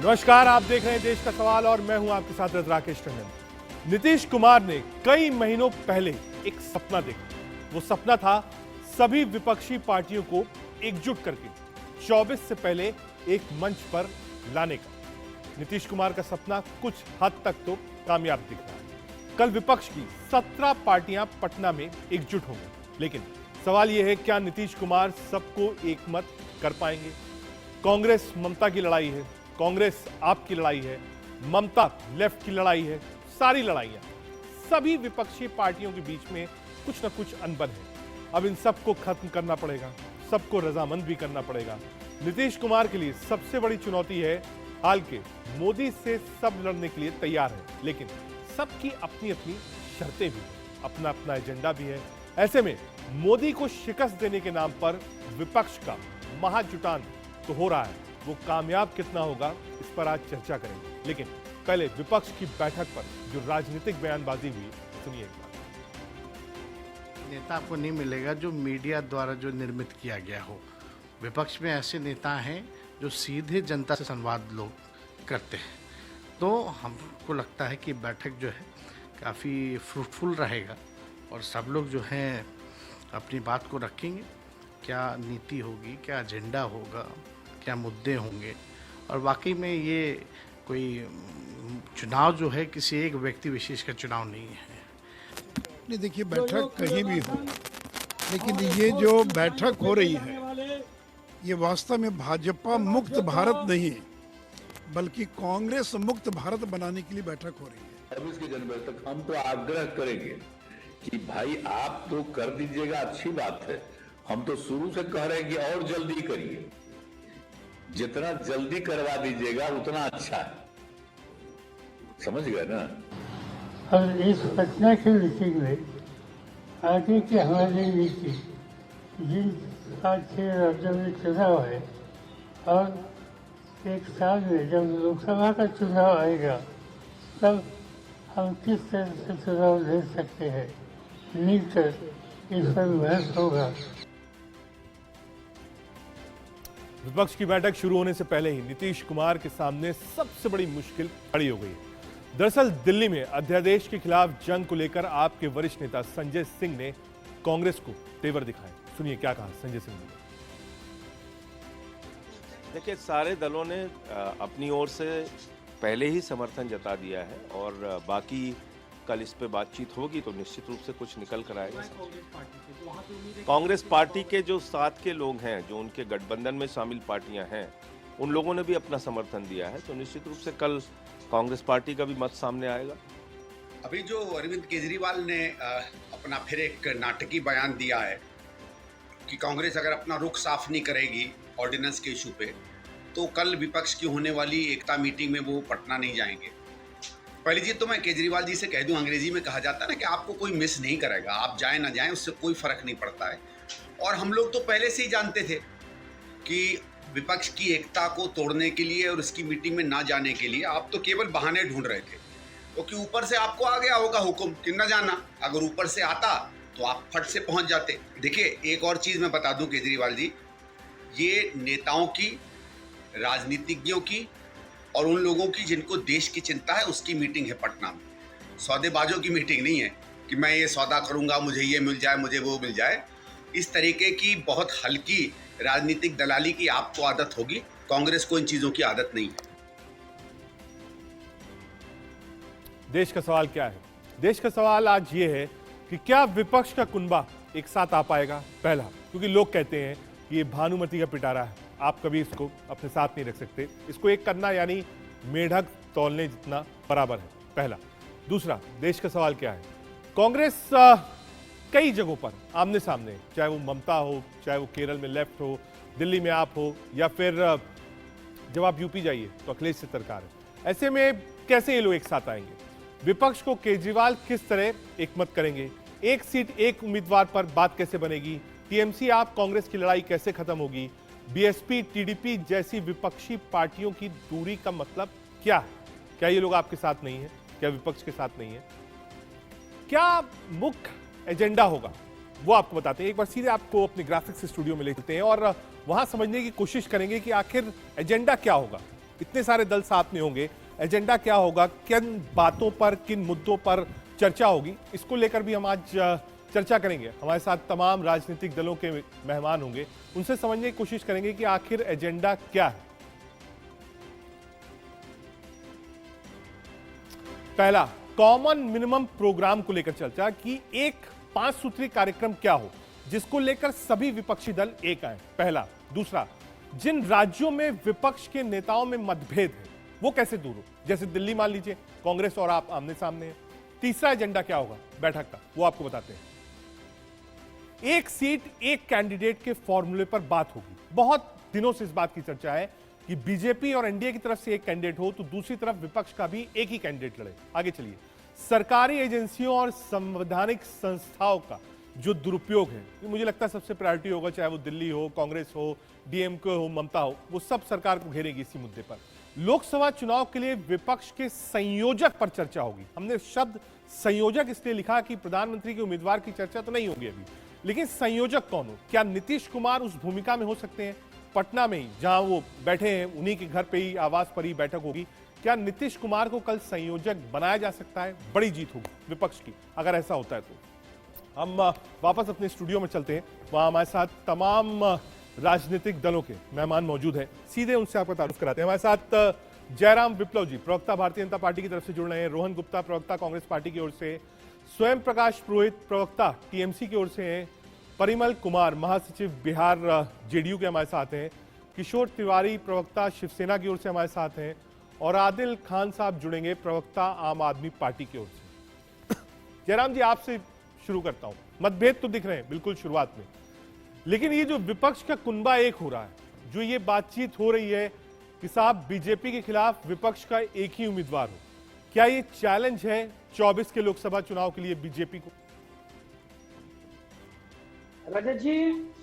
नमस्कार, आप देख रहे हैं देश का सवाल और मैं हूं आपके साथ राकेश टंडन। नीतीश कुमार ने कई महीनों पहले एक सपना देखा। वो सपना था सभी विपक्षी पार्टियों को एकजुट करके 24 से पहले एक मंच पर लाने का। नीतीश कुमार का सपना कुछ हद तक तो कामयाब दिख रहा है। कल विपक्ष की 17 पार्टियां पटना में एकजुट होंगी, लेकिन सवाल यह है, क्या नीतीश कुमार सबको एकमत कर पाएंगे? कांग्रेस ममता की लड़ाई है, कांग्रेस आपकी लड़ाई है, ममता लेफ्ट की लड़ाई है। सारी लड़ाइयां सभी विपक्षी पार्टियों के बीच में कुछ न कुछ अनबन है। अब इन सबको खत्म करना पड़ेगा, सबको रजामंद भी करना पड़ेगा। नीतीश कुमार के लिए सबसे बड़ी चुनौती है, हाल के मोदी से सब लड़ने के लिए तैयार है, लेकिन सबकी अपनी अपनी शर्तें भी हैं, अपना अपना एजेंडा भी है। ऐसे में मोदी को शिकस्त देने के नाम पर विपक्ष का महाजुटान तो हो रहा है, वो कामयाब कितना होगा इस पर आज चर्चा करेंगे। लेकिन पहले विपक्ष की बैठक पर जो राजनीतिक बयानबाजी हुई, सुनिए एक बार। नेता को नहीं मिलेगा जो मीडिया द्वारा जो निर्मित किया गया हो। विपक्ष में ऐसे नेता हैं जो सीधे जनता से संवाद लोग करते हैं, तो हमको लगता है कि बैठक जो है काफ़ी फ्रूटफुल रहेगा और सब लोग जो हैं अपनी बात को रखेंगे। क्या नीति होगी, क्या एजेंडा होगा, क्या मुद्दे होंगे, और वाकई में ये कोई चुनाव जो है किसी एक व्यक्ति विशेष का चुनाव नहीं है। नहीं, देखिए, बैठक कहीं भी हो, लेकिन ये जो बैठक हो रही है ये वास्तव में भाजपा मुक्त भारत नहीं, बल्कि कांग्रेस मुक्त भारत बनाने के लिए बैठक हो रही है। अब इसके जनवरी तक हम तो आग्रह करेंगे कि भाई आप तो कर दीजिएगा, अच्छी बात है। हम तो शुरू से कह रहे हैं कि और जल्दी करिए, जितना जल्दी करवा दीजिएगा उतना अच्छा है। समझ गए ना? और इस पटना की मीटिंग में आगे की हमारी नीति, जिन 5-6 राज्यों में चुनाव है और एक साल में जब लोकसभा का चुनाव आएगा तब हम किस तरह से चुनाव ले सकते हैं, मिलकर इस पर बहस होगा। विपक्ष की बैठक शुरू होने से पहले ही नीतीश कुमार के सामने सबसे बड़ी मुश्किल खड़ी हो गई है। दरअसल दिल्ली में अध्यादेश के खिलाफ जंग को लेकर आपके वरिष्ठ नेता संजय सिंह ने कांग्रेस को तेवर दिखाए। सुनिए क्या कहा संजय सिंह ने। देखिए, सारे दलों ने अपनी ओर से पहले ही समर्थन जता दिया है और बाकी कल इस पे बातचीत होगी तो निश्चित रूप से कुछ निकल कर आएगा। कांग्रेस पार्टी के जो साथ के लोग हैं, जो उनके गठबंधन में शामिल पार्टियां हैं, उन लोगों ने भी अपना समर्थन दिया है, तो निश्चित रूप से कल कांग्रेस पार्टी का भी मत सामने आएगा। अभी जो अरविंद केजरीवाल ने अपना फिर एक नाटकीय बयान दिया है कि कांग्रेस अगर अपना रुख साफ नहीं करेगी ऑर्डिनेंस के इशू पे, तो कल विपक्ष की होने वाली एकता मीटिंग में वो पटना नहीं जाएंगे। पहली चीज़ तो मैं केजरीवाल जी से कह दूं, अंग्रेजी में कहा जाता है ना कि आपको कोई मिस नहीं करेगा, आप जाए ना जाएं उससे कोई फर्क नहीं पड़ता है। और हम लोग तो पहले से ही जानते थे कि विपक्ष की एकता को तोड़ने के लिए और उसकी मीटिंग में ना जाने के लिए आप तो केवल बहाने ढूंढ रहे थे, क्योंकि ऊपर से आपको आ गया होगा हुक्म कि न जाना। अगर ऊपर से आता तो आप फट से पहुंच जाते। देखिए, एक और चीज़ मैं बता दूं केजरीवाल जी, ये नेताओं की, राजनीतिज्ञों की और उन लोगों की जिनको देश की चिंता है उसकी मीटिंग है पटना में। सौदेबाजों की मीटिंग नहीं है कि मैं ये सौदा करूंगा, मुझे ये मिल जाए, मुझे वो मिल जाए। इस तरीके की बहुत हल्की राजनीतिक दलाली की आपको आदत होगी, कांग्रेस को इन चीजों की आदत नहीं है। देश का सवाल क्या है? देश का सवाल आज ये है कि क्या विपक्ष का कुनबा एक साथ आ पाएगा? पहला, क्योंकि लोग कहते हैं कि ये भानुमति का पिटारा है, आप कभी इसको अपने साथ नहीं रख सकते। इसको एक करना यानी मेढक तौलने जितना बराबर है, पहला। दूसरा, देश का सवाल क्या है? कांग्रेस कई जगहों पर आमने सामने, चाहे वो ममता हो, चाहे वो केरल में लेफ्ट हो, दिल्ली में आप हो, या फिर जब आप यूपी जाइए तो अखिलेश से सरकार है। ऐसे में कैसे ये लोग एक साथ आएंगे? विपक्ष को केजरीवाल किस तरह एकमत करेंगे? एक सीट एक उम्मीदवार पर बात कैसे बनेगी? टीएमसी आप कांग्रेस की लड़ाई कैसे खत्म होगी? बीएसपी, टीडीपी जैसी विपक्षी पार्टियों की दूरी का मतलब क्या है? क्या ये लोग आपके साथ नहीं है? क्या विपक्ष के साथ नहीं है? क्या मुख्य एजेंडा होगा वो आपको बताते हैं। एक बार सीधे आपको अपने ग्राफिक्स स्टूडियो में ले चलते हैं और वहां समझने की कोशिश करेंगे कि आखिर एजेंडा क्या होगा। इतने सारे दल साथ में होंगे, एजेंडा क्या होगा, किन बातों पर, किन मुद्दों पर चर्चा होगी, इसको लेकर भी हम आज चर्चा करेंगे। हमारे साथ तमाम राजनीतिक दलों के मेहमान होंगे, उनसे समझने की कोशिश करेंगे कि आखिर एजेंडा क्या है। पहला, कॉमन मिनिमम प्रोग्राम को लेकर चर्चा कि एक 5 सूत्री कार्यक्रम क्या हो जिसको लेकर सभी विपक्षी दल एक आए, पहला। दूसरा, जिन राज्यों में विपक्ष के नेताओं में मतभेद है वो कैसे दूर हो, जैसे दिल्ली मान लीजिए कांग्रेस और आप आमने सामने हैं। तीसरा एजेंडा क्या होगा बैठक का, वो आपको बताते हैं। एक सीट एक कैंडिडेट के फॉर्मूले पर बात होगी। बहुत दिनों से इस बात की चर्चा है कि बीजेपी और एनडीए की तरफ से एक कैंडिडेट हो तो दूसरी तरफ विपक्ष का भी एक ही कैंडिडेट लड़े। आगे चलिए, सरकारी एजेंसियों और संवैधानिक संस्थाओं का जो दुरुपयोग है, ये मुझे लगता है सबसे प्रायोरिटी होगा, चाहे वो दिल्ली हो, कांग्रेस हो, डीएमके हो, ममता हो, वो सब सरकार को घेरेगी इसी मुद्दे पर। लोकसभा चुनाव के लिए विपक्ष के संयोजक पर चर्चा होगी। हमने शब्द संयोजक इसलिए लिखा कि प्रधानमंत्री के उम्मीदवार की चर्चा तो नहीं होगी अभी, लेकिन संयोजक कौन हो, क्या नीतीश कुमार उस भूमिका में हो सकते हैं? पटना में ही जहां वो बैठे हैं उन्हीं के घर पे ही, आवास पर ही बैठक होगी। क्या नीतीश कुमार को कल संयोजक बनाया जा सकता है? बड़ी जीत होगी विपक्ष की अगर ऐसा होता है तो। हम वापस अपने स्टूडियो में चलते हैं, वहां हमारे साथ तमाम राजनीतिक दलों के मेहमान मौजूद हैं, सीधे उनसे आपका तारुफ कराते हैं। हमारे साथ जयराम विप्लव जी, प्रवक्ता भारतीय जनता पार्टी की तरफ से जुड़ रहे हैं, रोहन गुप्ता, प्रवक्ता कांग्रेस पार्टी की ओर से, स्वयं प्रकाश पुरोहित, प्रवक्ता टीएमसी की ओर से हैं, परिमल कुमार, महासचिव बिहार जेडीयू के हमारे साथ हैं, किशोर तिवारी, प्रवक्ता शिवसेना की ओर से हमारे साथ हैं, और आदिल खान साहब जुड़ेंगे, प्रवक्ता आम आदमी पार्टी की ओर से। जयराम जी, आपसे शुरू करता हूं। मतभेद तो दिख रहे हैं बिल्कुल शुरुआत में, लेकिन ये जो विपक्ष का कुनबा एक हो रहा है, जो ये बातचीत हो रही है कि साहब बीजेपी के खिलाफ विपक्ष का एक ही उम्मीदवार हो, क्या ये चैलेंज है 24 के लोकसभा चुनाव के लिए बीजेपी को? रजत जी,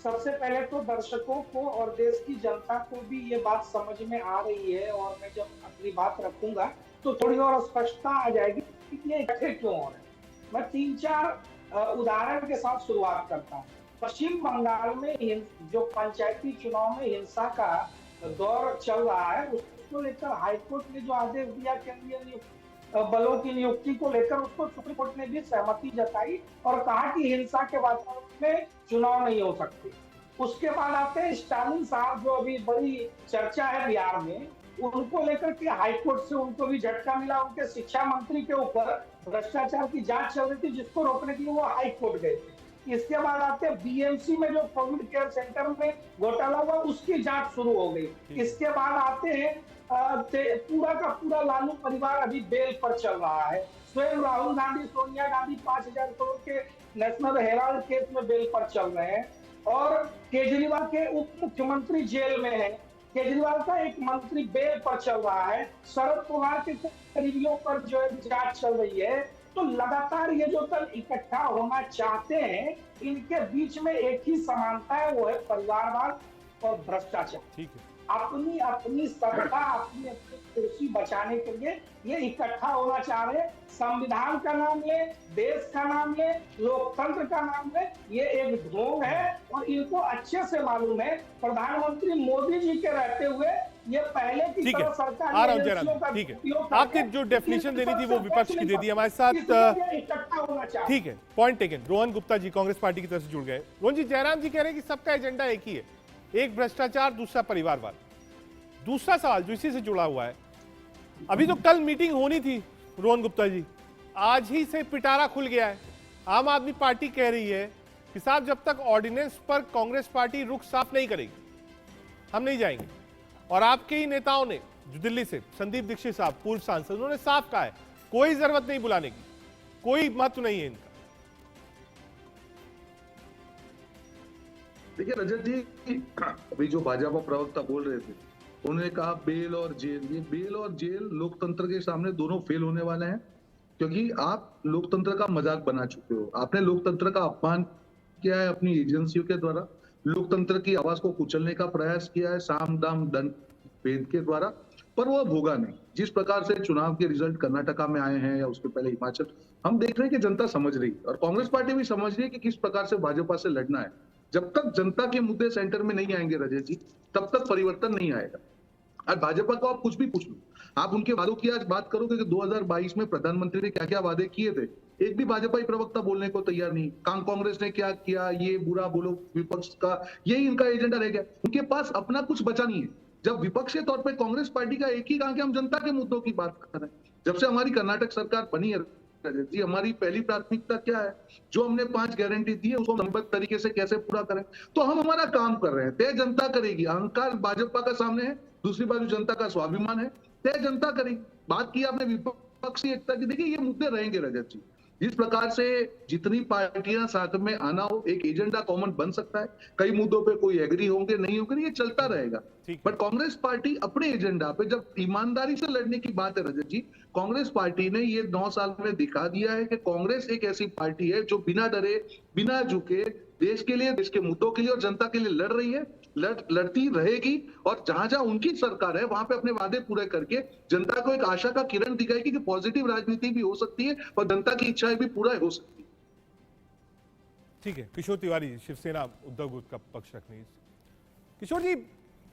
सबसे पहले तो दर्शकों को और देश की जनता को भी ये बात समझ में आ रही है, और मैं जब अपनी बात रखूंगा तो थोड़ी और स्पष्टता आ जाएगी कि ये इकट्ठे क्यों हो रहे हैं। मैं 3-4 उदाहरण के साथ शुरुआत करता हूँ। पश्चिम बंगाल में जो पंचायती चुनाव में हिंसा का दौर चल रहा है, उसको लेकर हाईकोर्ट ने जो आदेश दिया केंद्रीय बलों की नियुक्ति को लेकर, उसको सुप्रीम कोर्ट ने भी सहमति जताई और कहा कि हिंसा के वातावरण में चुनाव नहीं हो सकते। उसके बाद आते हैं स्टालिन साहब, जो अभी बड़ी चर्चा है बिहार में, उनको लेकर के हाईकोर्ट से उनको भी झटका मिला। उनके शिक्षा मंत्री के ऊपर भ्रष्टाचार की जांच चल रही थी, जिसको रोकने के लिए वो हाईकोर्ट गए थे। इसके बाद आते हैं बीएमसी में जो कोविड केयर सेंटर में घोटाला हुआ, उसकी जांच शुरू हो गई। इसके बाद आते हैं पूरा का पूरा लालू परिवार अभी बेल पर चल रहा है। स्वयं राहुल गांधी, सोनिया गांधी 5,000 करोड़ के नेशनल हेराल्ड केस में बेल पर चल रहे हैं, और केजरीवाल के उप मुख्यमंत्री जेल में है। केजरीवाल का एक मंत्री बेल पर चल रहा है। शरद पवार के करीबियों पर जो जांच चल रही है। तो लगातार ये जो दल इकट्ठा होना चाहते हैं, इनके बीच में एक ही समानता है, वो है परिवारवाद और भ्रष्टाचार। ठीक है, अपनी अपनी सत्ता, अपनी अपनी कुर्सी बचाने के लिए ये इकट्ठा होना चाह रहे हैं। संविधान का नाम ले, देश का नाम ले, लोकतंत्र का नाम ले, ये एक ढोंग है, और इनको अच्छे से मालूम है। प्रधानमंत्री मोदी जी के रहते हुए ये पहले की तरह सरकार आ रहा हूं जयराम, ठीक है, आपने जो डेफिनेशन देनी थी वो विपक्ष की दे दी। हमारे साथ इकट्ठा होना चाहिए, ठीक है, point taken. Rohan Gupta ji Congress party की तरफ से जुड़ गए। रोहन जी, जयराम जी कह रहे हैं कि सबका एजेंडा एक ही है, एक भ्रष्टाचार, दूसरा परिवारवाद। दूसरा सवाल जो इसी से जुड़ा हुआ है, अभी तो कल मीटिंग होनी थी रोहन गुप्ता जी, आज ही से पिटारा खुल गया है। आम आदमी पार्टी कह रही है कि साहब जब तक ऑर्डिनेंस पर कांग्रेस पार्टी रुख साफ नहीं करेगी हम नहीं जाएंगे। और आपके ही नेताओं ने, जो दिल्ली से संदीप दीक्षित साहब पूर्व सांसद, उन्होंने साफ कहा है कोई जरूरत नहीं बुलाने की, कोई महत्व नहीं है इनका। देखिए रजत जी, अभी जो भाजपा प्रवक्ता बोल रहे थे, उन्होंने कहा बेल और जेल। ये बेल और जेल लोकतंत्र के सामने दोनों फेल होने वाले हैं, क्योंकि आप लोकतंत्र का मजाक बना चुके हो। आपने लोकतंत्र का अपमान किया है अपनी एजेंसियों के द्वारा, लोकतंत्र की आवाज को कुचलने का प्रयास किया है साम दाम दंड भेद के द्वारा, पर वो अब होगा नहीं। जिस प्रकार से चुनाव के रिजल्ट कर्नाटका में आए हैं या उसके पहले हिमाचल, हम देख रहे हैं कि जनता समझ रही है, और कांग्रेस पार्टी भी समझ रही है कि किस प्रकार से भाजपा से लड़ना है। जब तक जनता के मुद्दे सेंटर में नहीं आएंगे रजत जी, तब तक परिवर्तन नहीं आएगा। आज भाजपा को आप कुछ भी पूछ लो, आप उनके वादों की आज बात करोगे कि 2022 में प्रधानमंत्री ने क्या क्या वादे किए थे, एक भी भाजपाई प्रवक्ता बोलने को तैयार नहीं। कांग्रेस ने क्या किया, ये बुरा बोलो विपक्ष का, यही इनका एजेंडा रह गया। उनके पास अपना कुछ बचा नहीं है। जब विपक्ष के तौर पर कांग्रेस पार्टी का एक ही काम कि हम जनता के मुद्दों की बात कर रहे हैं। जब से हमारी कर्नाटक सरकार बनी है रजत जी, हमारी पहली प्राथमिकता क्या है, जो हमने 5 गारंटी दी है उसको क्रमबद्ध तरीके से कैसे पूरा करें। तो हम हमारा काम कर रहे हैं, तय जनता करेगी। अहंकार भाजपा का सामने है, दूसरी बाजू जनता का स्वाभिमान है, तय जनता करेगी। बात की आपने विपक्षी एकता की, देखिए ये मुद्दे रहेंगे रजत जी। जिस प्रकार से जितनी पार्टियां साथ में आना हो, एक एजेंडा कॉमन बन सकता है। कई मुद्दों पे कोई एग्री होंगे, नहीं होंगे, ये चलता रहेगा। बट कांग्रेस पार्टी अपने एजेंडा पे जब ईमानदारी से लड़ने की बात है रजत जी, कांग्रेस पार्टी ने ये 9 साल में दिखा दिया है कि कांग्रेस एक ऐसी पार्टी है जो बिना डरे, बिना झुके देश के लिए, देश के मुद्दों के लिए और जनता के लिए लड़ रही है, लड़ती रहेगी। और जहां जहां उनकी सरकार है वहां पे अपने वादे पूरे करके जनता को एक आशा का किरण दिखाएगी कि पॉजिटिव राजनीति भी हो सकती है और जनता की इच्छाएं भी पूरा हो सकती है। ठीक है, किशोर तिवारी, शिवसेना उद्धव गुट का पक्ष रखने। किशोर जी,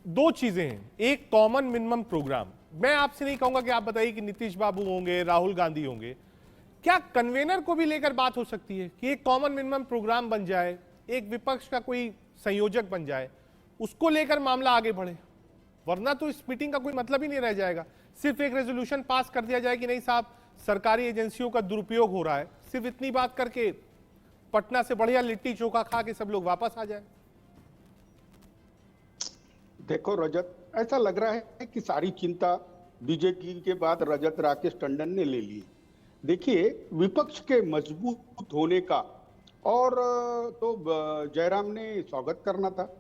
2 चीजें हैं। एक कॉमन मिनिमम प्रोग्राम, मैं आपसे नहीं कहूंगा कि आप बताइए कि नीतीश बाबू होंगे, राहुल गांधी होंगे, क्या कन्वेनर को भी लेकर बात हो सकती है कि एक कॉमन मिनिमम प्रोग्राम बन जाए, एक विपक्ष का कोई संयोजक बन जाए, उसको लेकर मामला आगे बढ़े? वरना तो इस मीटिंग का कोई मतलब ही नहीं रह जाएगा। सिर्फ एक रेजोल्यूशन पास कर दिया जाए कि नहीं साहब सरकारी एजेंसियों का दुरुपयोग हो रहा है, सिर्फ इतनी बात करके पटना से बढ़िया लिट्टी चोखा खा के सब लोग वापस आ जाए। देखो रजत, ऐसा लग रहा है कि सारी चिंता बीजेपी के बाद रजत राकेश टंडन ने ले ली। देखिए, विपक्ष के मजबूत होने का और तो जयराम ने स्वागत करना था।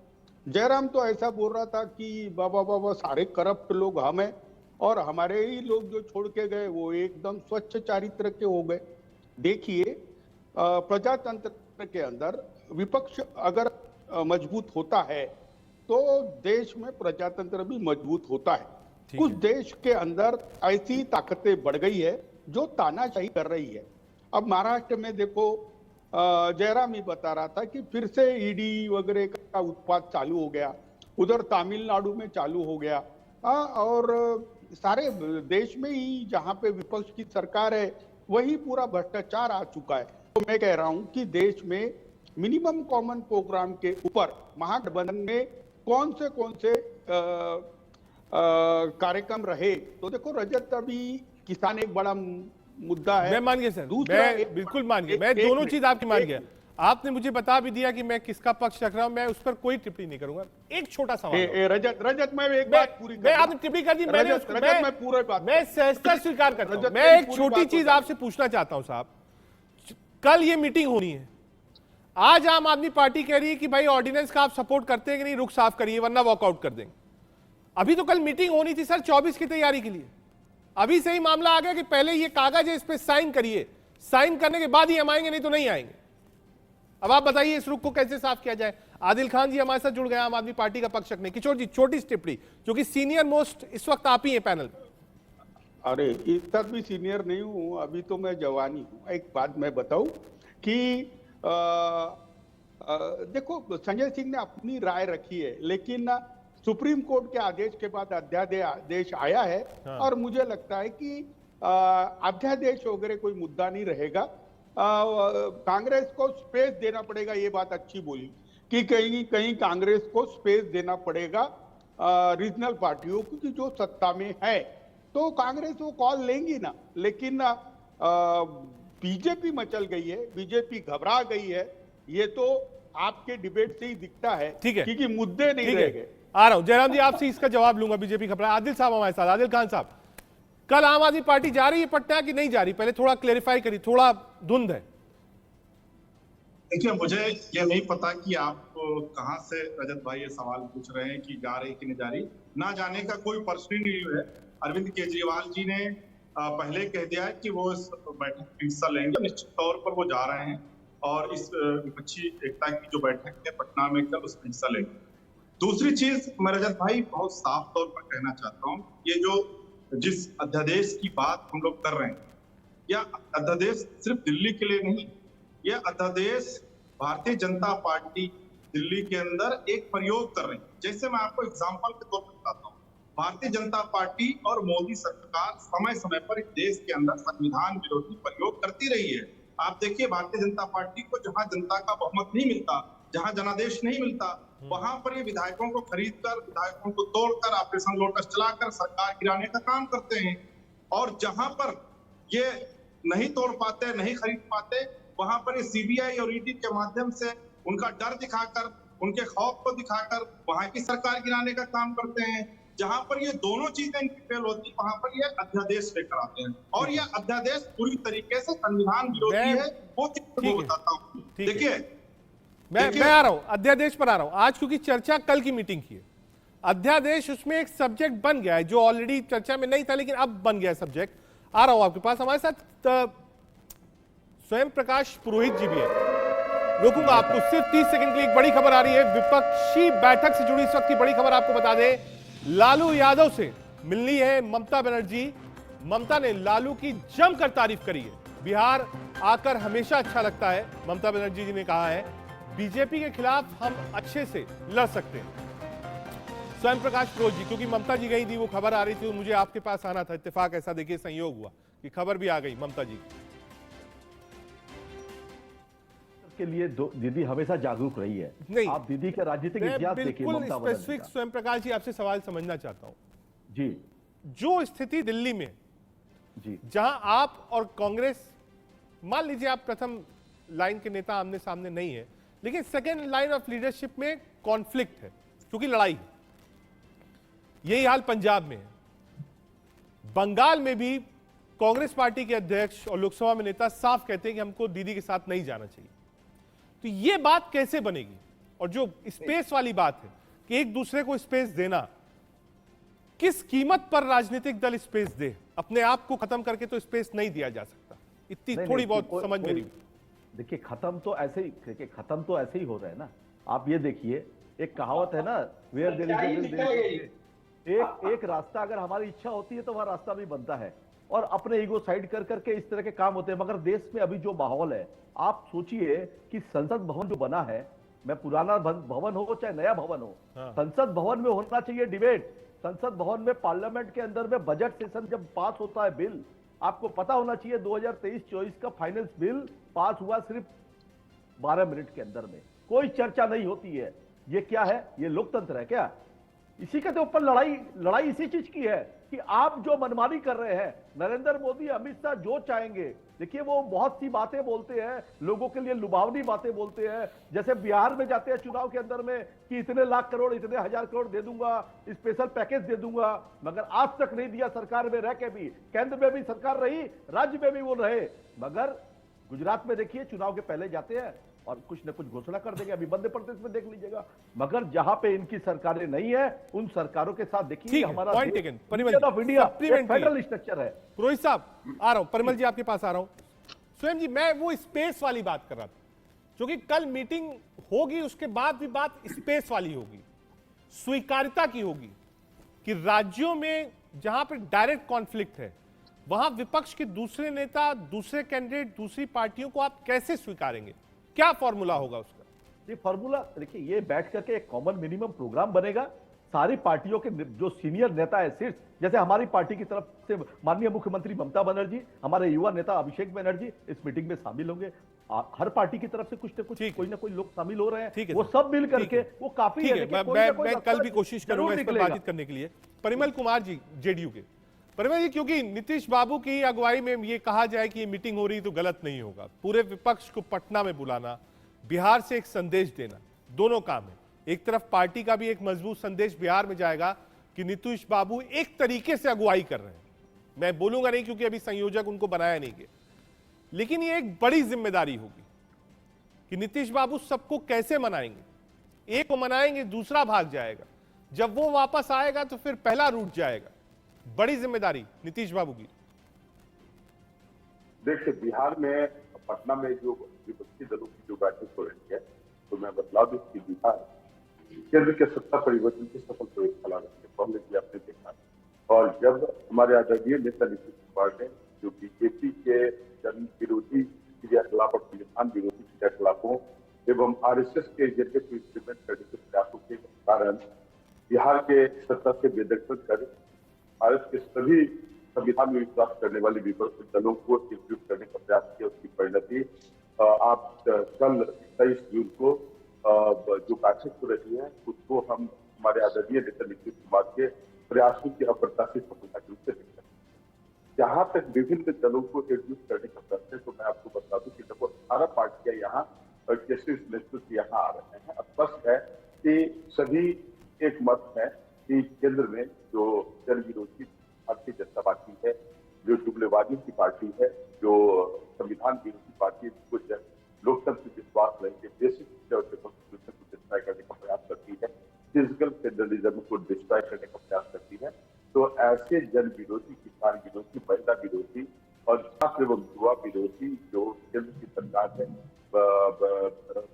जयराम तो ऐसा बोल रहा था कि बाबा बाबा सारे करप्ट लोग हम हैं और हमारे ही लोग जो छोड़ के गए वो एकदम स्वच्छ चारित्र के हो गए। देखिए, प्रजातंत्र के अंदर विपक्ष अगर मजबूत होता है तो देश में प्रजातंत्र भी मजबूत होता है। कुछ देश के अंदर ऐसी ताकतें बढ़ गई है जो तानाशाही कर रही है। अब महाराष्ट्र में देखो, जयराम ही बता रहा था कि फिर से ईडी वगैरह का उत्पाद चालू हो गया, उधर तमिलनाडु में चालू हो गया। और सारे देश में ही जहां पे विपक्ष की सरकार है वही पूरा भ्रष्टाचार आ चुका है। तो मैं कह रहा हूं कि देश में मिनिमम कॉमन प्रोग्राम के ऊपर महागठबंधन में कौन से कार्यक्रम रहे। तो देखो रजत, अभी किसान एक बड़ा मुद्दा है। मैं मान गया सर, मैं बिल्कुल मान गया, मैं दोनों चीज आपकी मान गया। आपने मुझे बता भी दिया कि मैं किसका पक्ष रख रहा हूं, मैं उस पर कोई टिप्पणी नहीं करूंगा। एक छोटा सवाल, रजत मैं एक बात पूरी कर, मैं आपने टिप्पणी कर दी, मैंने उसको, मैं पूरी बात, मैं सहजता स्वीकार करता हूं। मैं एक छोटी चीज आपसे पूछना चाहता हूं साहब, कल ये मीटिंग होनी है, आज आम आदमी पार्टी कह रही है कि भाई ऑर्डिनेंस का आप सपोर्ट करते हैं कि नहीं, रुख साफ करिए वरना वॉकआउट कर देंगे। अभी तो कल मीटिंग होनी थी सर 24 की तैयारी के लिए, अभी से ही मामला आ गया कि पहले ये कागज है इस पे साइन करिए, साइन करने के बाद ही हम आएंगे, नहीं तो नहीं आएंगे। अब आप बताइए इस रुख को कैसे साफ किया जाए। आदिल खान जी हमारे साथ जुड़ गए आम आदमी पार्टी का पक्ष रखने। किशोर जी, छोटी टिप्पणी, जो कि सीनियर मोस्ट इस वक्त आप ही हैं पैनल में। अरे इतना भी सीनियर नहीं हूं, अभी तो मैं जवानी हूं। एक बात मैं बताऊं कि देखो, संजय सिंह ने अपनी राय रखी है, लेकिन सुप्रीम कोर्ट के आदेश के बाद अध्यादेश आया है। हाँ। और मुझे लगता है कि अध्यादेश वगैरह कोई मुद्दा नहीं रहेगा। कांग्रेस को स्पेस देना पड़ेगा, ये बात अच्छी बोली कि कहीं कहीं कांग्रेस को स्पेस देना पड़ेगा रीजनल पार्टियों को कि जो सत्ता में है, तो कांग्रेस वो कॉल लेंगी ना। लेकिन बीजेपी मचल गई है, बीजेपी घबरा गई है, ये तो आपके डिबेट से ही दिखता है। ठीक है, क्योंकि मुद्दे नहीं रह गए। आ रहा हूं जयराम जी, आपसे इसका जवाब लूंगा। बीजेपी घबरा, आदिल साहब हमारे साथ। आदिल खान साहब, कल आम आदमी पार्टी जा रही है पटना कि नहीं जा रही, पहले थोड़ा क्लेरिफाई करिए, थोड़ा धुंध है। देखिए, मुझे ये नहीं पता कि आप कहां से रजत भाई ये सवाल पूछ रहे हैं कि जा रही कि नहीं जा रही। ना जाने का कोई प्रश्न ही नहीं है। अरविंद केजरीवाल जी ने पहले कह दिया है कि वो इस बैठक में हिस्सा लेंगे, निश्चित तौर पर वो जा रहे हैं और इस विपक्षी एकता की जो बैठक है पटना में कल, उसमें हिस्सा लेंगे। दूसरी चीज मैं रजत भाई बहुत साफ तौर पर कहना चाहता हूँ, ये जो जिस अध्यादेश की बात हम लोग कर रहे हैं, यह अध्यादेश सिर्फ दिल्ली के लिए नहीं, यह अध्यादेश भारतीय जनता पार्टी दिल्ली के अंदर एक प्रयोग कर रही है। जैसे मैं आपको एग्जाम्पल के तौर पर बताता हूँ, भारतीय जनता पार्टी और मोदी सरकार समय समय पर इस देश के अंदर संविधान विरोधी प्रयोग करती रही है। आप देखिए भारतीय जनता पार्टी को जहां जनता का बहुमत नहीं मिलता, जहां जनादेश नहीं मिलता, वहां पर ये विधायकों को खरीदकर, विधायकों को तोड़कर, ऑपरेशन लोटस चलाकर सरकार गिराने का काम करते हैं। और जहां पर ये नहीं तोड़ पाते, नहीं खरीद पाते, वहां पर ये सीबीआई और ईडी के माध्यम से उनका डर दिखाकर, उनके खौफ को दिखाकर वहां की सरकार गिराने का काम करते हैं। जहां पर ये दोनों चीजें इनकी फेल होती, वहां पर ये अध्यादेश लेकर आते हैं और ये अध्यादेश पूरी तरीके से संविधान विरोधी है। वो चीज मैं बताता हूँ। देखिए मैं आ रहा हूं, अध्यादेश पर आ रहा हूं आज, क्योंकि चर्चा कल की मीटिंग की है। अध्यादेश उसमें एक सब्जेक्ट बन गया है जो ऑलरेडी चर्चा में नहीं था, लेकिन अब बन गया है सब्जेक्ट। आ रहा हूं आपके पास। हमारे साथ स्वयं प्रकाश पुरोहित जी भी है। रोकूंगा आपको सिर्फ 30 सेकंड के लिए। एक बड़ी खबर आ रही है विपक्षी बैठक से जुड़ी। इस वक्त की बड़ी खबर आपको बता दें, लालू यादव से मिलनी है ममता बनर्जी। ममता ने लालू की जमकर तारीफ करी है। बिहार आकर हमेशा अच्छा लगता है, ममता बनर्जी जी ने कहा है। बीजेपी के खिलाफ हम अच्छे से लड़ सकते हैं। स्वयं प्रकाश पुरोहित जी, क्योंकि ममता जी गई थी, वो खबर आ रही थी, मुझे आपके पास आना था। इत्तेफाक ऐसा देखिए संयोग हुआ कि खबर भी आ गई ममता जी के लिए। दीदी हमेशा जागरूक रही है। नहीं, आप दीदी के राजनीतिक इतिहास देखिए। ममता स्पेसिफिक स्वयं प्रकाश जी आपसे सवाल समझना चाहता हूं जी। जो स्थिति दिल्ली में जी, जहां आप और कांग्रेस, मान लीजिए आप प्रथम लाइन के नेता आमने सामने नहीं है, लेकिन सेकेंड लाइन ऑफ लीडरशिप में कॉन्फ्लिक्ट है क्योंकि लड़ाई है। यही हाल पंजाब में है। बंगाल में भी कांग्रेस पार्टी के अध्यक्ष और लोकसभा में नेता साफ कहते हैं कि हमको दीदी के साथ नहीं जाना चाहिए। तो ये बात कैसे बनेगी? और जो स्पेस वाली बात है कि एक दूसरे को स्पेस देना, किस कीमत पर राजनीतिक दल स्पेस दे? अपने आप को खत्म करके तो स्पेस नहीं दिया जा सकता। इतनी थोड़ी बहुत समझ मेरी। देखिए खत्म तो ऐसे ही, देखिए खत्म तो ऐसे ही हो रहा है ना। आप ये देखिए, एक कहावत है ना, where there is a will, एक रास्ता अगर हमारी इच्छा होती है तो वह रास्ता भी बनता है। और अपने ईगो साइड कर करके इस तरह के काम होते हैं। मगर देश में अभी जो माहौल है, आप सोचिए कि संसद भवन जो बना है, मैं पुराना भवन हो चाहे नया भवन हो, संसद भवन में होना चाहिए डिबेट। संसद भवन में, पार्लियामेंट के अंदर में बजट सेशन जब पास होता है बिल, आपको पता होना चाहिए 2023-24 का फाइनेंस बिल पास हुआ सिर्फ 12 मिनट के अंदर में। कोई चर्चा नहीं होती है। ये क्या है? ये लोकतंत्र है क्या? इसी के ऊपर लड़ाई इसी चीज की है कि आप जो मनमानी कर रहे हैं, नरेंद्र मोदी, अमित शाह जो चाहेंगे। देखिए वो बहुत सी बातें बोलते हैं, लोगों के लिए लुभावनी बातें बोलते हैं। जैसे बिहार में जाते हैं चुनाव के अंदर में कि इतने लाख करोड़, इतने हजार करोड़ दे दूंगा, स्पेशल पैकेज दे दूंगा, मगर आज तक नहीं दिया। सरकार में रह के भी, केंद्र में भी सरकार रही, राज्य में भी वो रहे, मगर गुजरात में देखिए चुनाव के पहले जाते हैं और कुछ न कुछ घोषणा कर देंगे। अभी मध्य प्रदेश में देख लीजिएगा। मगर जहां पे इनकी सरकारें नहीं है, उन सरकारों के साथ देखिए हमारा ऑफ इंडिया फेडरल स्ट्रक्चर है। पुरोहित साहब आ रहा हूं, परिमल जी आपके पास आ रहा हूं। स्वयं जी, मैं वो स्पेस वाली बात कर रहा था, क्योंकि कल मीटिंग होगी, उसके बाद भी बात स्पेस वाली होगी, स्वीकार्यता की होगी कि राज्यों में जहां पर डायरेक्ट कॉन्फ्लिक्ट है, वहां विपक्ष के दूसरे नेता, दूसरे कैंडिडेट, दूसरी पार्टियों को आप कैसे स्वीकारेंगे? क्या फॉर्मूला होगा उसका? ये फॉर्मूला देखिए, ये बैठ करके एक कॉमन मिनिमम प्रोग्राम बनेगा। सारी पार्टियों के जो सीनियर नेता है, शीर्ष, जैसे हमारी पार्टी की तरफ से माननीय मुख्यमंत्री ममता बनर्जी, हमारे युवा नेता अभिषेक बनर्जी इस मीटिंग में शामिल होंगे। हर पार्टी की तरफ से कुछ न कुछ, कोई ना कोई लोग शामिल हो रहे हैं। वो सब मिल करके वो काफी है। मैं कल भी कोशिश करूंगा इस पर बातचीत करने के लिए। परिमल कुमार जी जेडीयू के। परिमल जी, क्योंकि नीतीश बाबू की अगुवाई में ये कहा जाए कि ये मीटिंग हो रही तो गलत नहीं होगा। पूरे विपक्ष को पटना में बुलाना, बिहार से एक संदेश देना, दोनों काम है। एक तरफ पार्टी का भी एक मजबूत संदेश बिहार में जाएगा कि नीतीश बाबू एक तरीके से अगुवाई कर रहे हैं। मैं बोलूंगा नहीं क्योंकि अभी संयोजक उनको बनाया नहीं गया, लेकिन ये एक बड़ी जिम्मेदारी होगी कि नीतीश बाबू सबको कैसे मनाएंगे। एक को मनाएंगे, दूसरा भाग जाएगा, जब वो वापस आएगा तो फिर पहला रूट जाएगा। बड़ी जिम्मेदारी नीतीश बाबू की। देखिए, बिहार में पटना में जो विपक्षी दलों की जो बैठक हो रही है, तो मैं बतला दूं कि बिहार केंद्र के सत्ता परिवर्तन की सफल प्रयोगशाला रही है, पहले भी आपने देखा। और जब हमारे आदरणीय नेता नीतीश कुमार ने जो बीजेपी के जन विरोधी क्रियाकलाप और संविधान विरोधी क्रियाकलापों एवं आरएसएस के एजेंडे को इम्प्लीमेंट करने के प्रयासों के कारण बिहार के सत्ता से बेदखल कर भारत के सभी संविधान में विश्वास करने वाले विपक्षी दलों को एकजुट करने का प्रयास किया। उसकी परिणति आप कल 23 जून को जो बैठक हो रही है उसको हम हमारे आदरणीय नेता नीतीश कुमार के प्रयासों की अप्रत्याशित सफलता के रूप से देखते हैं। जहां तक विभिन्न दलों को एकजुट करने का प्रयास है तो मैं आपको बता दूं कि लगभग 18 पार्टियां यहाँ केंद्रीय नेतृत्व यहाँ आ रहे हैं। स्पष्ट है कि सभी एक मत है कि केंद्र में जो जन विरोधी भारतीय जनता पार्टी है, जो जुमलेबाजियों की पार्टी है, जो संविधान विरोधी पार्टी है, जिसको लोकतंत्र विश्वास रहेंगे, बेसिक कॉन्स्टिट्यूशन को डिस्ट्रॉय करने का प्रयास करती है, फिजिकल फेडरलिज्म को डिस्ट्रॉय करने का प्रयास करती है, तो ऐसे जन विरोधी, किसान विरोधी, महिला विरोधी और छात्र एवं युवा विरोधी जो केंद्र की सरकार है,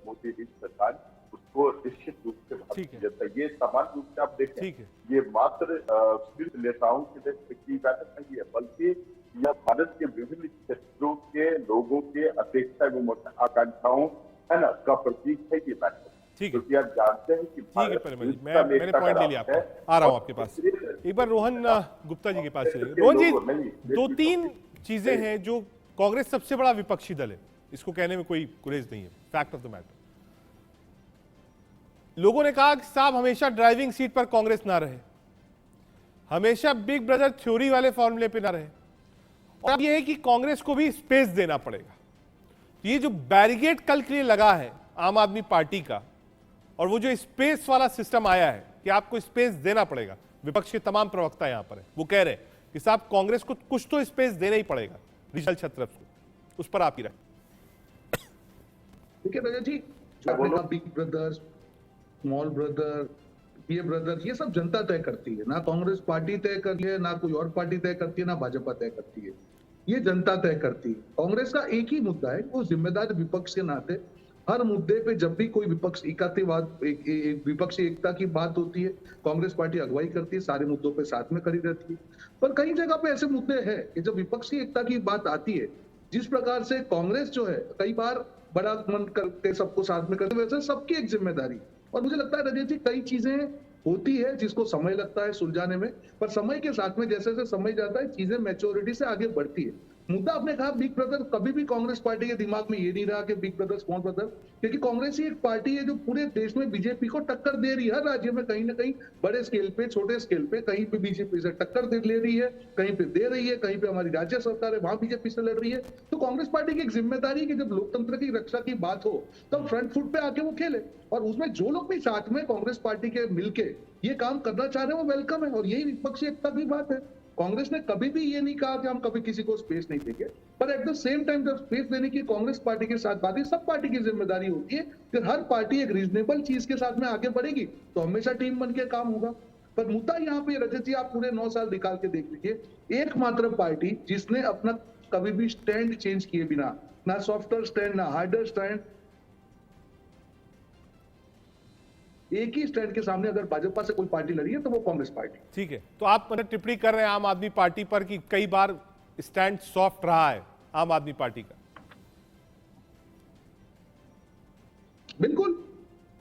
मोदी जी सरकार, उसको निश्चित रूप से भारतीय जनता, ये सामान्य रूप से आप देखें, ये मात्र सिर्फ नेताओं की बैठक नहीं है, बल्कि यह भारत के विभिन्न क्षेत्रों के लोगों के अपेक्षा एवं आकांक्षाओं है ना का प्रतीक है ये बैठक। क्योंकि आप जानते हैं कि मैंने पॉइंट ले लिया आपका, आ रहा हूँ आपके पास। एक बार रोहन गुप्ता जी के पास चलिए। रोहन जी, 2-3 चीजें हैं जो कांग्रेस सबसे बड़ा विपक्षी दल है, इसको कहने में कोई गुरेज नहीं है, फैक्ट ऑफ द मैटर। लोगों ने कहा कि साहब हमेशा ड्राइविंग सीट पर कांग्रेस ना रहे, हमेशा बिग ब्रदर थ्योरी वाले फॉर्मूले पे ना रहे, और अब यह है कि कांग्रेस को भी स्पेस देना पड़ेगा। ये जो बैरिकेड कल के लिए लगा है आम आदमी पार्टी का, और वो जो स्पेस वाला सिस्टम आया है कि आपको स्पेस देना पड़ेगा, विपक्ष के तमाम प्रवक्ता यहां पर है, वो कह रहे हैं कि साहब कांग्रेस को कुछ तो स्पेस देना ही पड़ेगा डिजिटल क्षेत्र को, उस पर आप ही रहे। ठीक है रजत जी, बिग ब्रदर, स्मॉल ब्रदर, ये ब्रदर, ये सब जनता तय करती है, ना कांग्रेस पार्टी तय करती है, ना कोई और पार्टी तय करती है, ना भाजपा तय करती है, ये जनता तय करती है। कांग्रेस का एक ही मुद्दा है, वो जिम्मेदार विपक्ष के नाते हर मुद्दे पे जब भी कोई विपक्षी एकता की बात होती है, कांग्रेस पार्टी अगुवाई करती है, सारे मुद्दों पे साथ में खड़ी रहती है। पर कई जगह पे ऐसे मुद्दे हैं कि जब विपक्षी एकता की बात आती है, जिस प्रकार से कांग्रेस जो है कई बार बड़ा मन करते सबको साथ में करते, वैसे सबकी एक जिम्मेदारी। और मुझे लगता है रजत जी, कई चीजें होती है जिसको समय लगता है सुलझाने में, पर समय के साथ में जैसे जैसे समय जाता है चीजें मैच्योरिटी से आगे बढ़ती है। मुद्दा आपने कहा बिग ब्रदर, कभी भी कांग्रेस पार्टी के दिमाग में ये नहीं रहा कि बिग ब्रदर स्मॉल ब्रदर, क्योंकि कांग्रेस ही एक पार्टी है जो पूरे देश में बीजेपी को टक्कर दे रही है। हर राज्य में कहीं ना कहीं बड़े स्केल पे, छोटे स्केल पे, कहीं पे बीजेपी से टक्कर ले रही है, कहीं पे दे रही है, कहीं पे हमारी राज्य सरकार है वहां बीजेपी से लड़ रही है। तो कांग्रेस पार्टी की एक जिम्मेदारी है कि जब लोकतंत्र की रक्षा की बात हो तब फ्रंट फुट पे आके वो खेले, और उसमें जो लोग भी साथ में कांग्रेस पार्टी के मिलके ये काम करना चाह रहे हैं वो वेलकम है, और यही विपक्षी एकता की बात है। कांग्रेस ने कभी भी ये नहीं कहा कि हम कभी किसी को स्पेस नहीं देंगे, पर एट द सेम टाइम जब स्पेस देने की कांग्रेस पार्टी के साथ बात है, सब पार्टी की जिम्मेदारी होती है कि हर पार्टी एक रीजनेबल चीज के साथ में आगे बढ़ेगी तो हमेशा टीम बन के काम होगा। पर मुद्दा यहाँ पे रजत जी, आप पूरे 9 साल निकाल के देख लीजिए, एकमात्र पार्टी जिसने अपना कभी भी स्टैंड चेंज किए बिना, ना सॉफ्टर स्टैंड ना हार्डर स्टैंड, एक ही स्टैंड के सामने अगर भाजपा से कोई पार्टी लड़ी है तो वो कांग्रेस पार्टी। ठीक है, तो आप टिप्पणी कर रहे हैं आम आदमी पार्टी पर कि कई बार स्टैंड सॉफ्ट रहा है आम आदमी पार्टी का। बिल्कुल,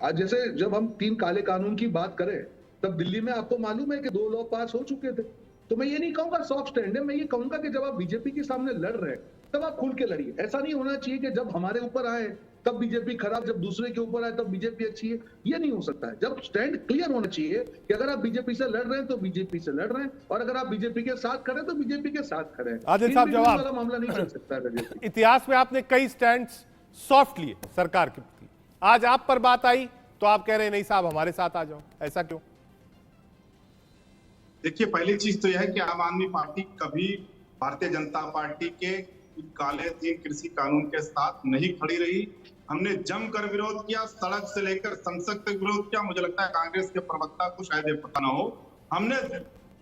आज जैसे जब हम 3 काले कानून की बात करें तब दिल्ली में आपको मालूम है कि 2 लॉ पास हो चुके थे। तो मैं ये नहीं कहूंगा सॉफ्ट स्टैंड है, मैं ये कहूंगा कि जब आप बीजेपी के सामने लड़ रहे हैं तब आप खुल के लड़िए। ऐसा नहीं होना चाहिए कि जब हमारे ऊपर आए तब बीजेपी खराब, जब दूसरे के ऊपर आए तब बीजेपी अच्छी है, ये नहीं हो सकता है। जब स्टैंड क्लियर होना चाहिए कि अगर आप बीजेपी से लड़ रहे हैं तो बीजेपी से लड़ रहे हैं, और अगर आप बीजेपी के साथ खड़े हैं तो बीजेपी के साथ खड़े हैं। आदिल साहब, जवाब वाला मामला नहीं चल सकता है। इतिहास में आपने कई स्टैंड सॉफ्ट लिए सरकार के प्रति, आज आप पर बात आई तो आप कह रहे हैं नहीं साहब हमारे साथ आ जाओ, ऐसा क्यों? देखिए, पहली चीज तो यह है कि आम आदमी पार्टी कभी भारतीय जनता पार्टी के काले 3 कृषि कानून के साथ नहीं खड़ी रही। हमने जमकर विरोध किया, सड़क से लेकर संसद तक विरोध किया। मुझे लगता है कांग्रेस के प्रवक्ता को शायद ये पता ना हो, हमने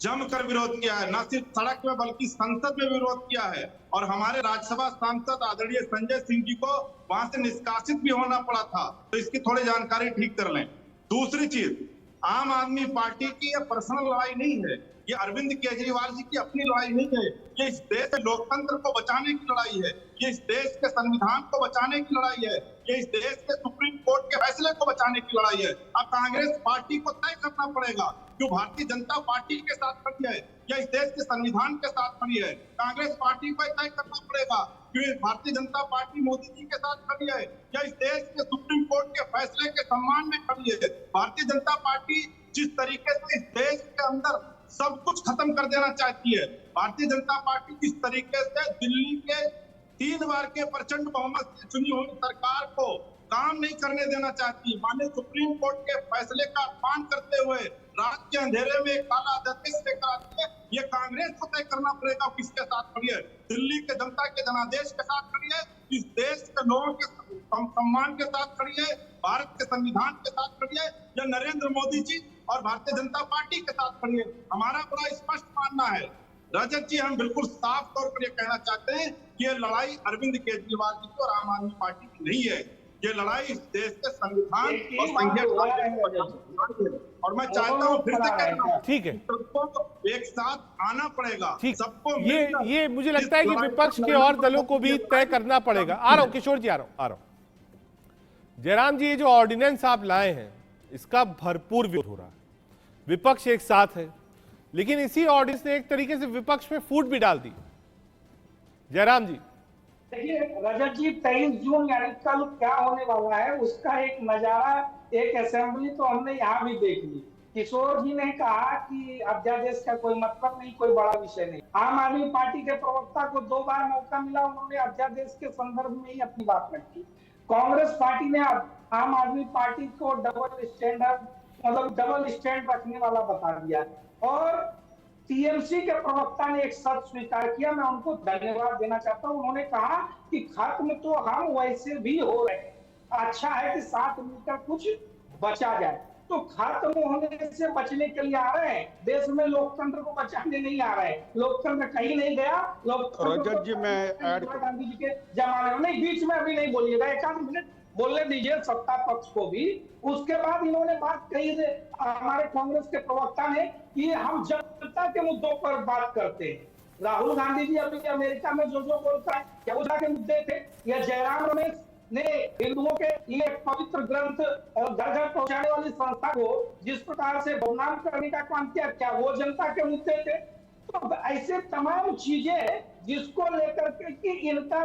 जमकर विरोध किया है, न सिर्फ सड़क में बल्कि संसद में विरोध किया है। और हमारे राज्यसभा सांसद आदरणीय संजय सिंह जी को वहां से निष्कासित भी होना पड़ा था, तो इसकी थोड़ी जानकारी ठीक कर लें। दूसरी चीज, आम आदमी पार्टी की यह पर्सनल लड़ाई नहीं है, ये अरविंद केजरीवाल जी की अपनी लड़ाई नहीं है, ये इस देश के लोकतंत्र को बचाने की लड़ाई है, ये इस देश के संविधान को बचाने की लड़ाई है, ये इस देश के सुप्रीम कोर्ट के फैसले को बचाने की लड़ाई है। अब कांग्रेस पार्टी को तय करना पड़ेगा जो भारतीय जनता पार्टी के साथ खड़ी है या इस देश के संविधान के साथ खड़ी है। कांग्रेस पार्टी को तय करना पड़ेगा कि भारतीय जनता पार्टी मोदी जी के साथ खड़ी है या इस देश के सुप्रीम कोर्ट के फैसले के सम्मान में खड़ी है। भारतीय जनता पार्टी जिस तरीके से इस देश के अंदर सब कुछ खत्म कर देना चाहती है, भारतीय जनता पार्टी किस तरीके से दिल्ली के 3 बार के प्रचंड बहुमत से चुनी हुई सरकार को काम नहीं करने देना चाहती, माननीय सुप्रीम कोर्ट के फैसले का अपमान करते हुए रात के अंधेरे में काला अध्यादेश लेकर आती है। ये कांग्रेस को तय करना पड़ेगा किसके साथ खड़ी है, दिल्ली के जनता के जनादेश के साथ खड़ी है, इस देश के लोगों के सम्मान के साथ खड़ी है, भारत के संविधान के साथ खड़ी है, या नरेंद्र मोदी जी और भारतीय जनता पार्टी के साथ खड़ी है। हमारा बड़ा स्पष्ट मानना है रजत जी, हम बिल्कुल साफ तौर पर ये कहना चाहते हैं कि ये लड़ाई अरविंद केजरीवाल जी की और आम आदमी पार्टी की नहीं है, ये लड़ाई इस देश के संविधान और संघीय, और मैं चाहता हूँ फिर से कहना, ठीक है, सबको एक साथ आना पड़ेगा, ठीक, सबको ये मुझे लगता है कि विपक्ष के और दलों को भी तय करना पड़ेगा। आ रहा हूं किशोर जी, आ रहा हूं। जयराम जी, ये जो ऑर्डिनेंस आप लाए हैं इसका भरपूर विरोध हो रहा है, विपक्ष एक साथ है, लेकिन इसी ऑर्डिनेंस ने एक तरीके से विपक्ष में फूट भी डाल दी। जयराम जी, देखिए रजत जी, 23 जून यानी कल क्या होने वाला है उसका एक नजारा, एक असेंबली तो हमने यहाँ भी देख ली। किशोर जी ने कहा कि अध्यादेश का कोई मतलब नहीं, कोई बड़ा विषय नहीं। आम आदमी पार्टी के प्रवक्ता को 2 बार मौका मिला, उन्होंने अध्यादेश के संदर्भ में ही अपनी बात रखी। कांग्रेस पार्टी ने आम आदमी पार्टी को डबल स्टैंड रखने वाला बता दिया, और टीएमसी के प्रवक्ता ने एक शर्त स्वीकार किया, मैं उनको धन्यवाद देना चाहता हूं। उन्होंने कहा कि खत्म तो हम वैसे भी हो रहे हैं, अच्छा है कि साथ मिलकर कुछ बचा जाए। तो खत्म होने से बचने के लिए आ रहे हैं, देश में लोकतंत्र को बचाने नहीं आ रहे हैं। लोकतंत्र कहीं नहीं गया, रजत जी मैं गांधी जी के जमाने में नहीं, बीच में अभी नहीं बोलिएगा, 1 मिनट बोलने दीजिए सत्ता पक्ष को भी। उसके बाद इन्होंने बात कही हमारे कांग्रेस के प्रवक्ता ने कि हम जनता के मुद्दों पर बात करते हैं। राहुल गांधी जी अभी अमेरिका में जो बोलता है क्या वो के मुद्दे थे, या जयराम रमेश ने हिंदुओं के लिए पवित्र ग्रंथ और घर घर पहुंचाने वाली संस्था को जिस प्रकार से बदनाम करने का काम किया, क्या वो जनता के मुद्दे थे? तो ऐसे तमाम चीजें जिसको लेकर के कि इनका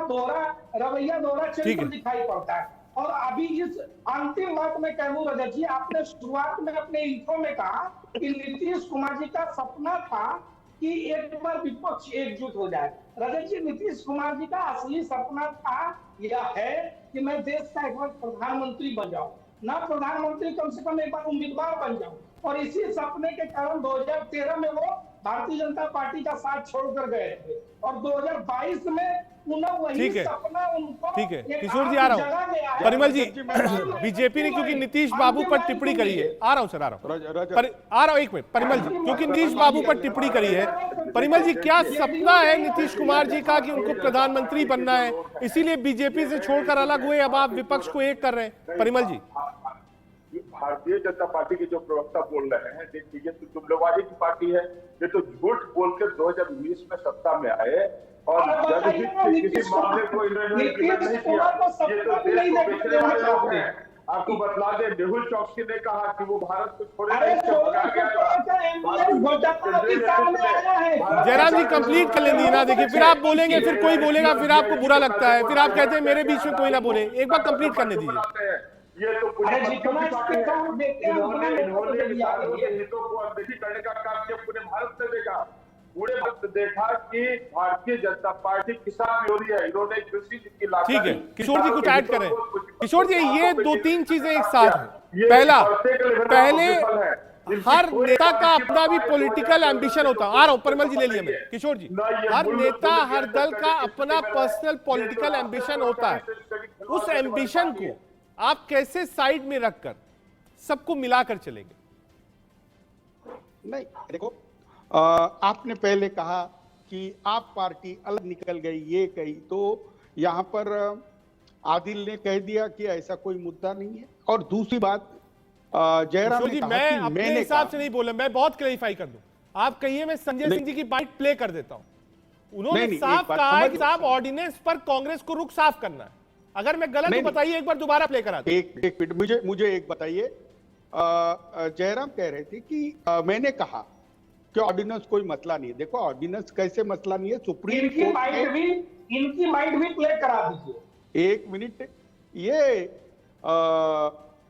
रवैया दोहरा चरित्र दिखाई पड़ता है। और अभी इस अंतिम बात में कहूं रजत जी, आपने शुरुआत में अपने इंट्रो में कहा कि नीतीश कुमार जी का सपना था कि एक बार विपक्ष एकजुट हो जाए। रजत जी, नीतीश कुमार जी का असली सपना था यह है कि मैं देश का एक बार प्रधानमंत्री बन जाऊं, ना प्रधानमंत्री कम से कम एक बार उम्मीदवार बन जाऊं। और इसी सपने के कारण 2013 में वो भारतीय जनता पार्टी का साथ छोड़कर गए थे, और 2022 में ठीक है, ठीक है किशोर जी, आ रहा हूँ। परिमल जी, बीजेपी ने क्योंकि नीतीश बाबू पर टिप्पणी करी है, आ रहा हूँ सर, आ रहा हूँ 1 मिनट। परिमल जी, क्योंकि नीतीश बाबू पर टिप्पणी करी है, परिमल जी क्या सपना है नीतीश कुमार जी का कि उनको प्रधानमंत्री बनना है, इसीलिए बीजेपी से छोड़कर अलग हुए, अब आप विपक्ष को एक कर रहे हैं? परिमल जी, भारतीय जनता पार्टी के जो प्रवक्ता बोल रहे हैं, देखिए ये तो जुमलेबाजी की पार्टी है, ये तो झूठ बोल के 2019 में सत्ता में आए और जब भी किसी मामले को इन्होंने नहीं किया, ये तो देश को बेचने वाले लोग हैं। आपको बतला दे, मेहुल चौकसी ने कहा कि वो भारत को छोड़े, जयराम जी कंप्लीट कर लेंगे ना, देखिए फिर आप बोलेंगे, फिर कोई बोलेगा, फिर आपको बुरा लगता है, फिर आप कहते हैं मेरे बीच में कोई ना बोले। एक बार कंप्लीट करने दीजिए। ये तो पूरे इन्होंने हितों को अनदेखी करने का काम किया, पूरे भारत ने देखा, पूरे वक्त देखा कि भारतीय जनता पार्टी किसान विरोधी है, इन्होंने कृषि की लागत। ठीक है किशोर जी, कुछ ऐड करें। किशोर जी, ये 2-3 चीजें एक साथ हैं। पहले हर नेता का अपना भी पॉलिटिकल एम्बिशन होता है। आ रहा हूं, परिमल जी ले लिया मैं। किशोर जी, हर नेता, हर दल का अपना पर्सनल पॉलिटिकल एम्बिशन होता है। उस एम्बिशन को आप कैसे साइड में रखकर सबको मिलाकर चलेंगे? नहीं, देखो, आपने पहले कहा कि आप पार्टी अलग निकल गई, ये कही, तो यहाँ पर आदिल ने कह दिया कि ऐसा कोई मुद्दा नहीं है। और दूसरी बात, जयराम जी, मैं अपने हिसाब से नहीं बोला, मैं बहुत क्लैरिफाई कर दूं। आप कहिए, मैं संजय सिंह जी की बाइट प्ले कर देता हूं। उन्होंने नहीं, साफ एक बात कहा है समझ- कि साहब ऑर्डिनेंस पर कांग्रेस को रुख साफ करना है। अगर मैं गलत हूं बताइए, एक बार दोबारा प्ले करा दो। एक मिनट मुझे एक बताइए। जयराम कह रहे थे कि मैंने कहा कि ऑर्डिनेंस कोई मसला नहीं है। देखो ऑर्डिनेंस कैसे मसला नहीं है, सुप्रीम इनकी कोर्ट माइंड भी प्ले करा दीजिए। एक मिनट, ये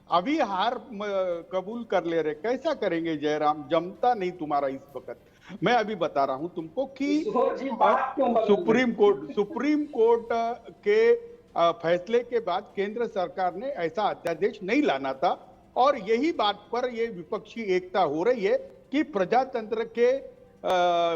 अभी हार कबूल कर ले रहे, कैसा करेंगे जयराम? जमता नहीं तुम्हारा इस वक्त। मैं अभी बता रहा हूं तुमको कि सुप्रीम कोर्ट के फैसले के बाद केंद्र सरकार ने ऐसा अध्यादेश नहीं लाना था, और यही बात पर ये विपक्षी एकता हो रही है कि प्रजातंत्र के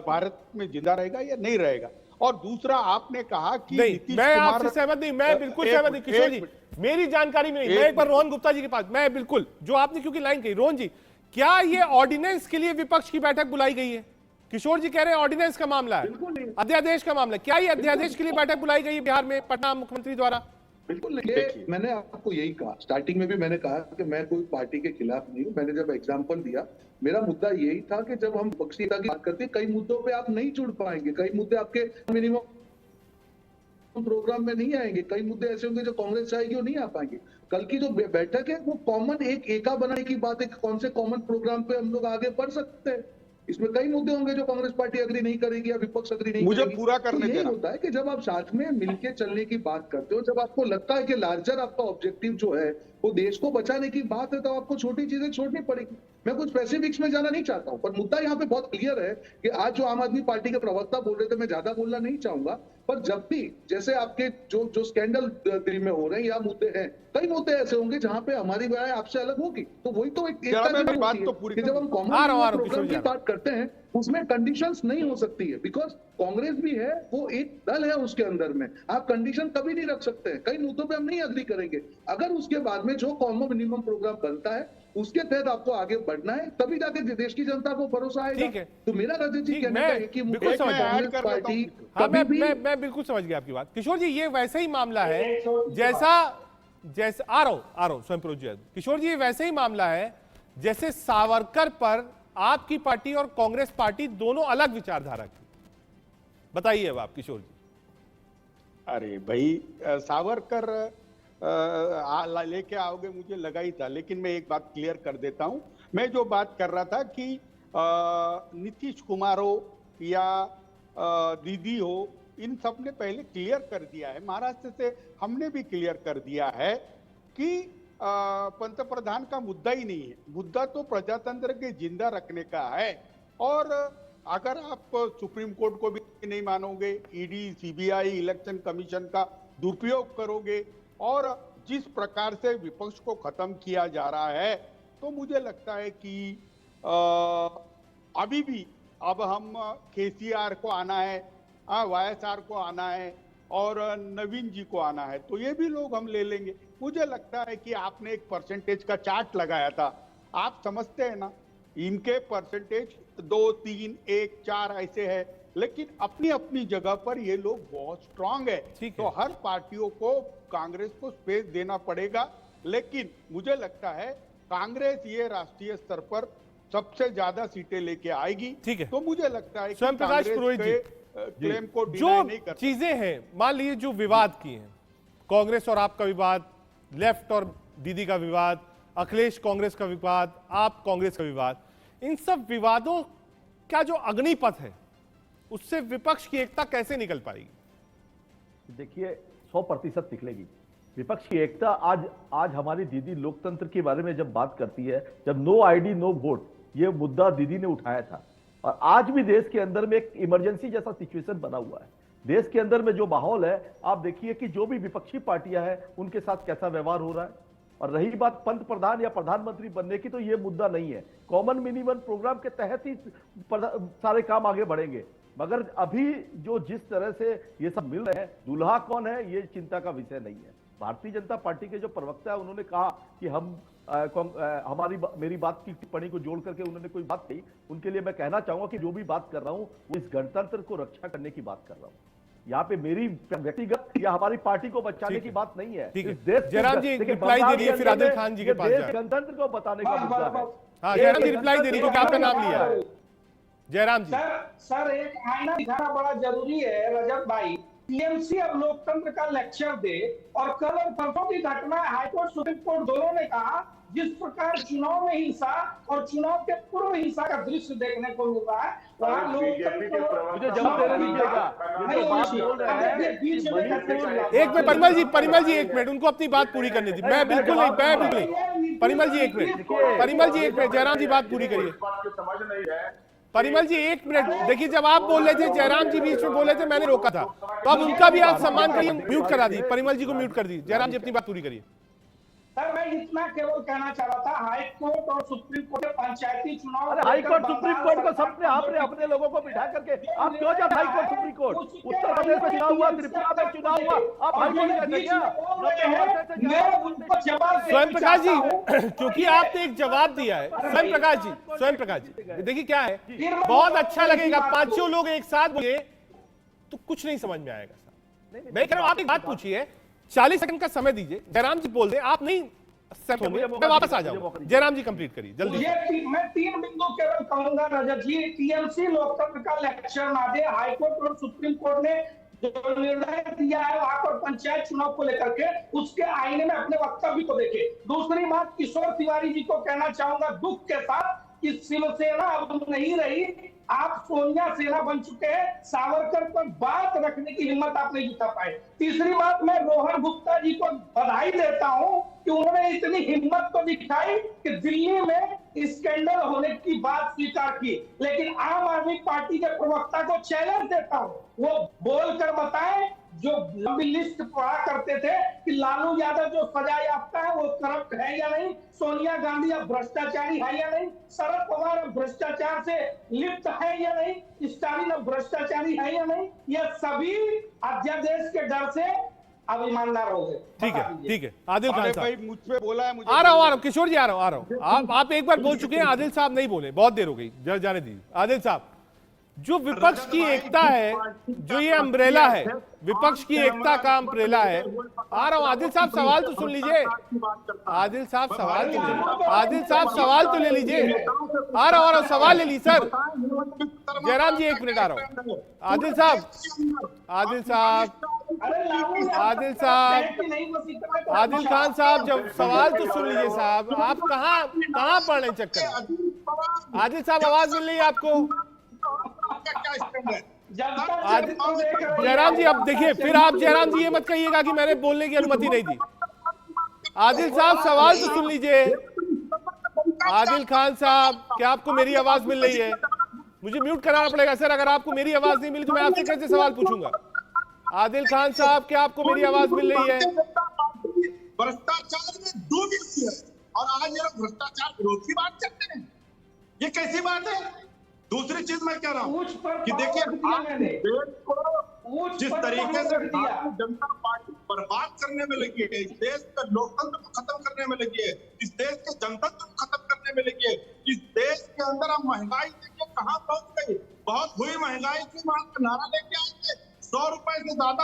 भारत में जिंदा रहेगा या नहीं रहेगा। और दूसरा आपने कहा कि नहीं, मैं आपसे सहमत नहीं, मैं बिल्कुल सहमत नहीं किशोर जी, मेरी जानकारी में नहीं। मैं एक बार रोहन गुप्ता जी के पास, मैं बिल्कुल जो आपने क्योंकि लाइन कही, रोहन जी क्या ये ऑर्डिनेंस के लिए विपक्ष की बैठक बुलाई गई है? किशोर जी कह रहे हैं ऑर्डिनेंस का मामला है, अध्यादेश का मामला है। क्या ये अध्यादेश के लिए बैठक बुलाई गई है बिहार में पटना मुख्यमंत्री द्वारा? बिल्कुल नहीं। मैंने आपको यही कहा, स्टार्टिंग में भी मैंने कहा कि मैं कोई पार्टी के खिलाफ नहीं हूं। मैंने जब एग्जांपल दिया, मेरा मुद्दा यही था कि जब हम विपक्षीता की बात करते हैं, कई मुद्दों पे आप नहीं जुड़ पाएंगे, कई मुद्दे आपके मिनिमम प्रोग्राम में नहीं आएंगे, कई मुद्दे ऐसे होंगे जो कांग्रेस चाहेगी वो नहीं आ पाएंगे। कल की जो बैठक है वो कॉमन एका बनाने की बात है, कौन से कॉमन प्रोग्राम पे हम लोग आगे बढ़ सकते हैं। इसमें कई मुद्दे होंगे जो कांग्रेस पार्टी अग्री नहीं करेगी या विपक्ष अग्री नहीं मुझे करेगी। पूरा करने तो यही देना। होता है कि जब आप साथ में मिलके चलने की बात करते हो, जब आपको लगता है कि लार्जर आपका ऑब्जेक्टिव जो है वो देश को बचाने की बात है, तो आपको छोटी चीजें छोड़नी पड़ेगी। मैं कुछ स्पेसिफिक्स में जाना नहीं चाहता हूं, पर मुद्दा यहाँ पे बहुत क्लियर है कि आज जो आम आदमी पार्टी के प्रवक्ता बोल रहे थे, मैं ज्यादा बोलना नहीं चाहूंगा, पर जब भी जैसे आपके जो स्कैंडल दिल्ली में हो रहे हैं या मुद्दे हैं, कई मुद्दे ऐसे होंगे जहां पे हमारी राय आपसे अलग होगी। तो वही तो एक बात तो पूरी, जब हम कॉमन प्रोग्राम की बात करते हैं उसमें कंडीशंस नहीं हो सकती है, बिकॉज कांग्रेस भी है, वो एक दल है, उसके अंदर में आप कंडीशन कभी नहीं रख सकते हैं। कई मुद्दों पे हम नहीं अग्री करेंगे, अगर उसके बाद में जो कॉमन मिनिमम प्रोग्राम बनता है उसके तहत आपको आगे बढ़ना है, तभी जाके देश की जनता को भरोसा आएगा। ठीक है, तो मेरा रजत जी कहने का है कि बिल्कुल समझ कांग्रेस पार्टी मैं बिल्कुल समझ गया आपकी बात। किशोर जी ये वैसे ही मामला है जैसा आ रहा हूं स्वयं जी। किशोर जी ये वैसे ही मामला है जैसे सावरकर पर आपकी पार्टी और कांग्रेस पार्टी दोनों अलग विचारधारा की। बताइए अब आप किशोर जी। अरे भाई, सावरकर लेके आओगे मुझे लगा ही था, लेकिन मैं एक बात क्लियर कर देता हूं। मैं जो बात कर रहा था कि नीतीश कुमार हो या दीदी हो, इन सब ने पहले क्लियर कर दिया है, महाराष्ट्र से हमने भी क्लियर कर दिया है कि पंतप्रधान का मुद्दा ही नहीं है। मुद्दा तो प्रजातंत्र के जिंदा रखने का है। और अगर आप सुप्रीम कोर्ट को भी नहीं मानोगे, ईडी, सीबीआई, इलेक्शन कमीशन का दुरुपयोग करोगे और जिस प्रकार से विपक्ष को खत्म किया जा रहा है, तो मुझे लगता है कि अभी भी अब हम केसीआर को आना है, वाईएसआर को आना है और नवीन जी को आना है, तो ये भी लोग हम ले लेंगे। मुझे लगता है कि आपने एक परसेंटेज का चार्ट लगाया था, आप समझते हैं ना, इनके परसेंटेज 2, 3, 1, 4 ऐसे है, लेकिन अपनी अपनी जगह पर ये लोग बहुत स्ट्रांग है। तो हर पार्टियों को, कांग्रेस को स्पेस देना पड़ेगा, लेकिन मुझे लगता है कांग्रेस ये राष्ट्रीय स्तर पर सबसे ज्यादा सीटें लेके आएगी। ठीक है, तो मुझे लगता है स्वयं प्रकाश पुरोहित जी, क्लेम को डिनाई नहीं कर चीजें हैं, मान लीजिए जो विवाद की हैं, कांग्रेस और आपका विवाद, लेफ्ट और दीदी का विवाद, अखिलेश कांग्रेस का विवाद, आप कांग्रेस का विवाद, इन सब विवादों का जो अग्निपथ है उससे विपक्ष की एकता कैसे निकल पाएगी? देखिए 100% निकलेगी विपक्ष की एकता। आज हमारी दीदी लोकतंत्र के बारे में जब बात करती है, जब नो आईडी नो वोट ये मुद्दा दीदी ने उठाया था, और आज भी देश के अंदर में एक इमरजेंसी जैसा सिचुएशन बना हुआ है। देश के अंदर में जो माहौल है, आप देखिए कि जो भी विपक्षी पार्टियां हैं उनके साथ कैसा व्यवहार हो रहा है। और रही बात पंत प्रधान या प्रधानमंत्री बनने की, तो ये मुद्दा नहीं है, कॉमन मिनिमम प्रोग्राम के तहत ही सारे काम आगे बढ़ेंगे। मगर अभी जो जिस तरह से ये सब मिल रहे हैं, दूल्हा कौन है ये चिंता का विषय नहीं है। भारतीय जनता पार्टी के जो प्रवक्ता है उन्होंने कहा कि मेरी बात की टिप्पणी को जोड़ करके उन्होंने कोई बात कही, उनके लिए मैं कहना चाहूंगा कि जो भी बात कर रहा हूं वो इस गणतंत्र को रक्षा करने की बात कर रहा हूं। यहाँ पे मेरी व्यक्तिगत या हमारी पार्टी को बचाने की बात नहीं है। जयराम जी रिप्लाई दे रही, फिर आदिल खान जी के पास गणतंत्र को बताने का मुद्दा है। हाँ, जयराम जी रिप्लाई दे रही, क्योंकि आपका नाम लिया है। जयराम जी। सर एक आईना दिखाना बड़ा जरूरी है रजत भाई। टीएमसी अब लोकतंत्र का लेक्चर दे, और कल और परसों की घटना हाईकोर्ट सुप्रीम कोर्ट दोनों ने कहा जिस प्रकार चुनाव में हिंसा और चुनाव के पूर्व हिंसा का दृश्य देखने को मिल रहा है, वहाँ मुझे जवाब देना दीजिएगा। एक मिनट परिमल जी, एक मिनट, उनको अपनी बात पूरी करने दी। मैं बिल्कुल नहीं, परिमल जी एक मिनट, जयराम जी बात पूरी करिए। परिमल जी एक मिनट, देखिए जब आप बोल रहे थे, जयराम जी बीच में बोल रहे थे, मैंने रोका था, तो अब उनका भी आप सम्मान करिए। म्यूट करा दी, परिमल जी को म्यूट कर दी। जयराम जी अपनी बात पूरी करिए। सर मैं इतना केवल कहना चाह रहा था, हाई कोर्ट और सुप्रीम कोर्ट के पंचायती चुनाव, अरे हाई कोर्ट सुप्रीम कोर्ट को सबने आपने अपने लोगों को बिठा करके आप क्यों जाते high court supreme court? Uttar Pradesh में चुनाव हुआ, त्रिपुरा में चुनाव हुआ, आप हाई कोर्ट जाते क्या? स्वयं प्रकाश जी, क्योंकि आपने एक जवाब दिया है। स्वयं प्रकाश जी, देखिए क्या है, बहुत अच्छा लगेगा 500 लोग एक साथ बोले तो कुछ नहीं समझ में आएगा। मैं कह रहा हूं आप एक बात पूछिए, 40 सेकंड का समय दीजिए, जयराम जी बोल दे, आप नहीं सेट होंगे, मैं वापस आ जाऊंगा। जयराम जी कंप्लीट करिए जल्दी। मैं 3 बिंदु केवल कहूंगा रजत जी। टीएमसी लोकतंत्र का लेक्चर ना दे। हाईकोर्ट और सुप्रीम कोर्ट ने जो निर्णय दिया है वहां पर पंचायत चुनाव को लेकर के, उसके आईने में अपने वक्तव्य को देखे। दूसरी बात, किशोर तिवारी जी को कहना चाहूंगा दुख के साथ कि शिवसेना अब नहीं रही, आप सोनिया सेना बन चुके हैं। सावरकर पर बात रखने की हिम्मत आप नहीं जुटा पाए। तीसरी बात, मैं रोहन गुप्ता जी को बधाई देता हूं कि उन्होंने इतनी हिम्मत तो दिखाई कि दिल्ली में स्कैंडल होने की बात स्वीकार की। लेकिन आम आदमी पार्टी के प्रवक्ता को चैलेंज देता हूं, वो बोलकर बताएं जो लंबी लिस्ट पढ़ा करते थे कि लालू यादव जो सजा याफ्ता है वो करप्ट है या नहीं, सोनिया गांधी अब भ्रष्टाचारी है या नहीं, शरद पवार अब भ्रष्टाचार से लिप्त है या नहीं, स्टालिन अब भ्रष्टाचारी है या नहीं, ये सभी अध्यादेश के डर से अब ईमानदार हो गए। ठीक है आदिल खान साहब मुझ पे बोला है, मुझे आ रहा हूं किशोर जी, आ रहा हूं। आप एक बार बोल चुके हैं, आदिल साहब नहीं बोले, बहुत देर हो गई, जाने दीजिए। आदिल साहब, जो विपक्ष की एकता है, जो ये अम्ब्रेला है, विपक्ष की एकता का अम्ब्रेला है, आ रहा हूं। आदिल साहब सवाल तो सुन लीजिए, आदिल साहब सवाल तो ले लीजिए। आ रहा हूं, सवाल ले ली सर। जयराम जी एक मिनट, आ रहा हूं। आदिल साहब आदिल खान साहब, जब सवाल तो सुन लीजिए साहब। आप कहाँ पड़ रहे चक्कर? आदिल साहब आवाज मिल रही है आपको? जयराम जी अब देखिए, फिर आप जयराम जी ये मत कहिएगा कि मैंने बोलने की अनुमति नहीं दी। आदिल साहब सवाल तो सुन लीजिए। आदिल खान साहब, क्या आपको मेरी आवाज मिल रही है? मुझे म्यूट कराना पड़ेगा सर, अगर आपको मेरी आवाज नहीं मिली तो मैं आपसे कैसे सवाल पूछूंगा? आदिल खान साहब, क्या आपको मेरी आवाज मिल रही है? भ्रष्टाचार में डूबी हुई है और आज ये लोग भ्रष्टाचार विरोध की बात करते हैं, ये कैसी बात है? दूसरी चीज मैं कह रहा हूँ कि देखिए, जिस तरीके से भारतीय जनता पार्टी बर्बाद करने में लगी है, इस देश का लोकतंत्र को खत्म करने में लगी है, इस देश के जनतंत्र को खत्म करने में लगी है, इस देश के अंदर अब महंगाई देखिए कहाँ पहुंच गई। बहुत हुई महंगाई की बात का नारा लेके आए थे, 100 रुपए से ज्यादा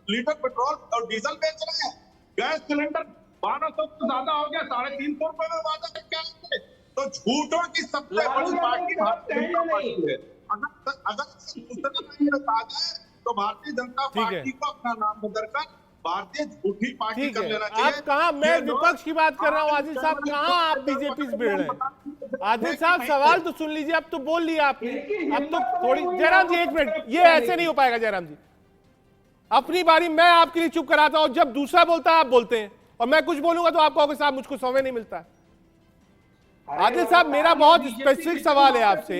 लीटर पेट्रोल और डीजल बेच रहे हैं। गैस सिलेंडर 1200 से ज्यादा हो गया, 350 रुपए में वादा करके आए थे। तो झूठों की सबसे बड़ी पार्टी भारतीय जनता पार्टी है। अगर नहीं रखा जाए तो भारतीय जनता पार्टी को अपना नाम बदलकर भारतीय झूठी पार्टी कर लेना चाहिए। आप कहाँ, मैं विपक्ष की बात कर रहा हूँ। आदिल साहब कहाँ आप बीजेपी से भिड़ रहे हैं? आदिल साहब सवाल तो सुन लीजिए, अब तो बोल लिया आपने, अब तो थोड़ी। जयराम जी एक मिनट, ये ऐसे नहीं हो पाएगा। जयराम जी अपनी बारी मैं आपके लिए चुप कराता हूं, जब दूसरा बोलता है आप बोलते हैं, और मैं कुछ बोलूंगा तो आप कहोगे साहब मुझको समय नहीं मिलता है। आदिल साहब, मेरा बहुत स्पेसिफिक सवाल है आपसे।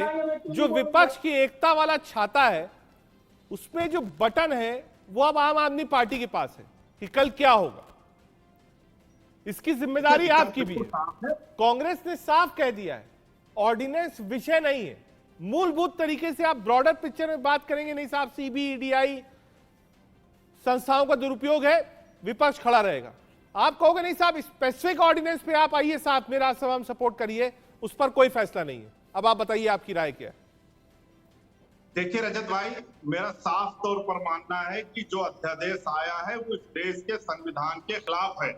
जो विपक्ष की एकता वाला छाता है, उसमें जो बटन है वो अब आम आदमी पार्टी के पास है कि कल क्या होगा, इसकी जिम्मेदारी आपकी भी है। कांग्रेस ने साफ कह दिया है ऑर्डिनेंस विषय नहीं है। मूलभूत तरीके से आप ब्रॉडर पिक्चर में बात करेंगे, नहीं साहब सीबीईडीआई संस्थाओं का दुरुपयोग है, विपक्ष खड़ा रहेगा। आप कहोगे नहीं साहब स्पेसिफिक ऑर्डिनेंस पे आप आइए साथ में, राज्यसभा में सपोर्ट करिए, उस पर कोई फैसला नहीं है। अब आप बताइए आपकी राय क्या है? देखिए रजत भाई, मेरा साफ तौर पर मानना है कि जो अध्यादेश आया है वो इस देश के संविधान के खिलाफ है,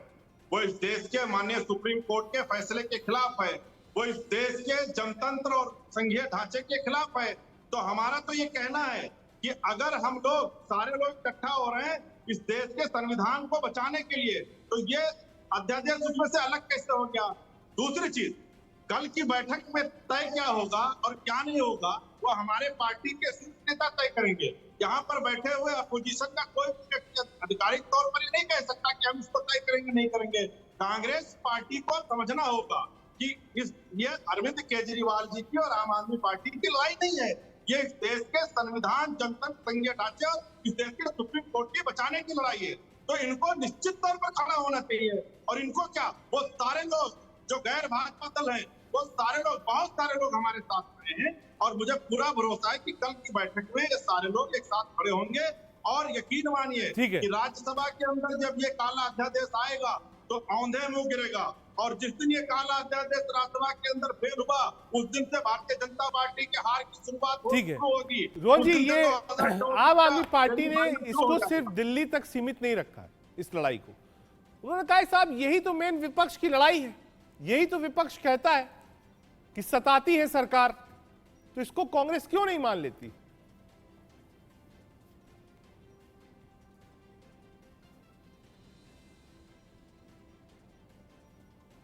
वो इस देश के माननीय सुप्रीम कोर्ट के फैसले के खिलाफ है, वो इस देश के जनतंत्र और संघीय ढांचे के खिलाफ है। तो हमारा तो ये कहना है कि अगर हम लोग सारे लोग इकट्ठा हो रहे हैं इस देश के संविधान को बचाने के लिए, तो ये अध्यादेश उसमें से अलग कैसे हो गया? दूसरी चीज, कल की बैठक में तय क्या होगा और क्या नहीं होगा वो हमारे पार्टी के शीर्ष नेता तय करेंगे। यहाँ पर बैठे हुए अपोजिशन का कोई व्यक्ति आधिकारिक तौर पर ये नहीं कह सकता कि हम इसको तय करेंगे नहीं करेंगे। कांग्रेस पार्टी को समझना होगा कि ये अरविंद केजरीवाल जी की और आम आदमी पार्टी की लड़ाई नहीं है, ये इस देश के संविधान, जनतंत्र, संघीय ढांचे और इस देश के सुप्रीम कोर्ट की बचाने की लड़ाई है। तो इनको निश्चित तौर पर खड़ा होना चाहिए। और इनको क्या, वो सारे लोग जो गैर भाजपा दल है, वो सारे लोग, बहुत सारे लोग हमारे साथ खड़े हैं और मुझे पूरा भरोसा है कि कल की बैठक में ये सारे लोग एक साथ खड़े होंगे। और यकीन मानिए कि राज्यसभा के अंदर जब ये काला अध्यादेश आएगा तो औंधे मुंह गिरेगा। और जिस दिन ये काला अध्यादेश राज्यसभा के अंदर फेल हुआ उस दिन से भारतीय जनता पार्टी के हार की शुरुआत होगी। रोहन जी, ये आम आदमी पार्टी ने इसको सिर्फ दिल्ली तक सीमित नहीं रखा है, इस लड़ाई को। उन्होंने कहा साहब यही तो मेन विपक्ष की लड़ाई है, यही तो विपक्ष कहता है कि सताती है सरकार, तो इसको कांग्रेस क्यों नहीं मान लेती?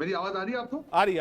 मेरी आवाज आ रही है आपको? आ रही।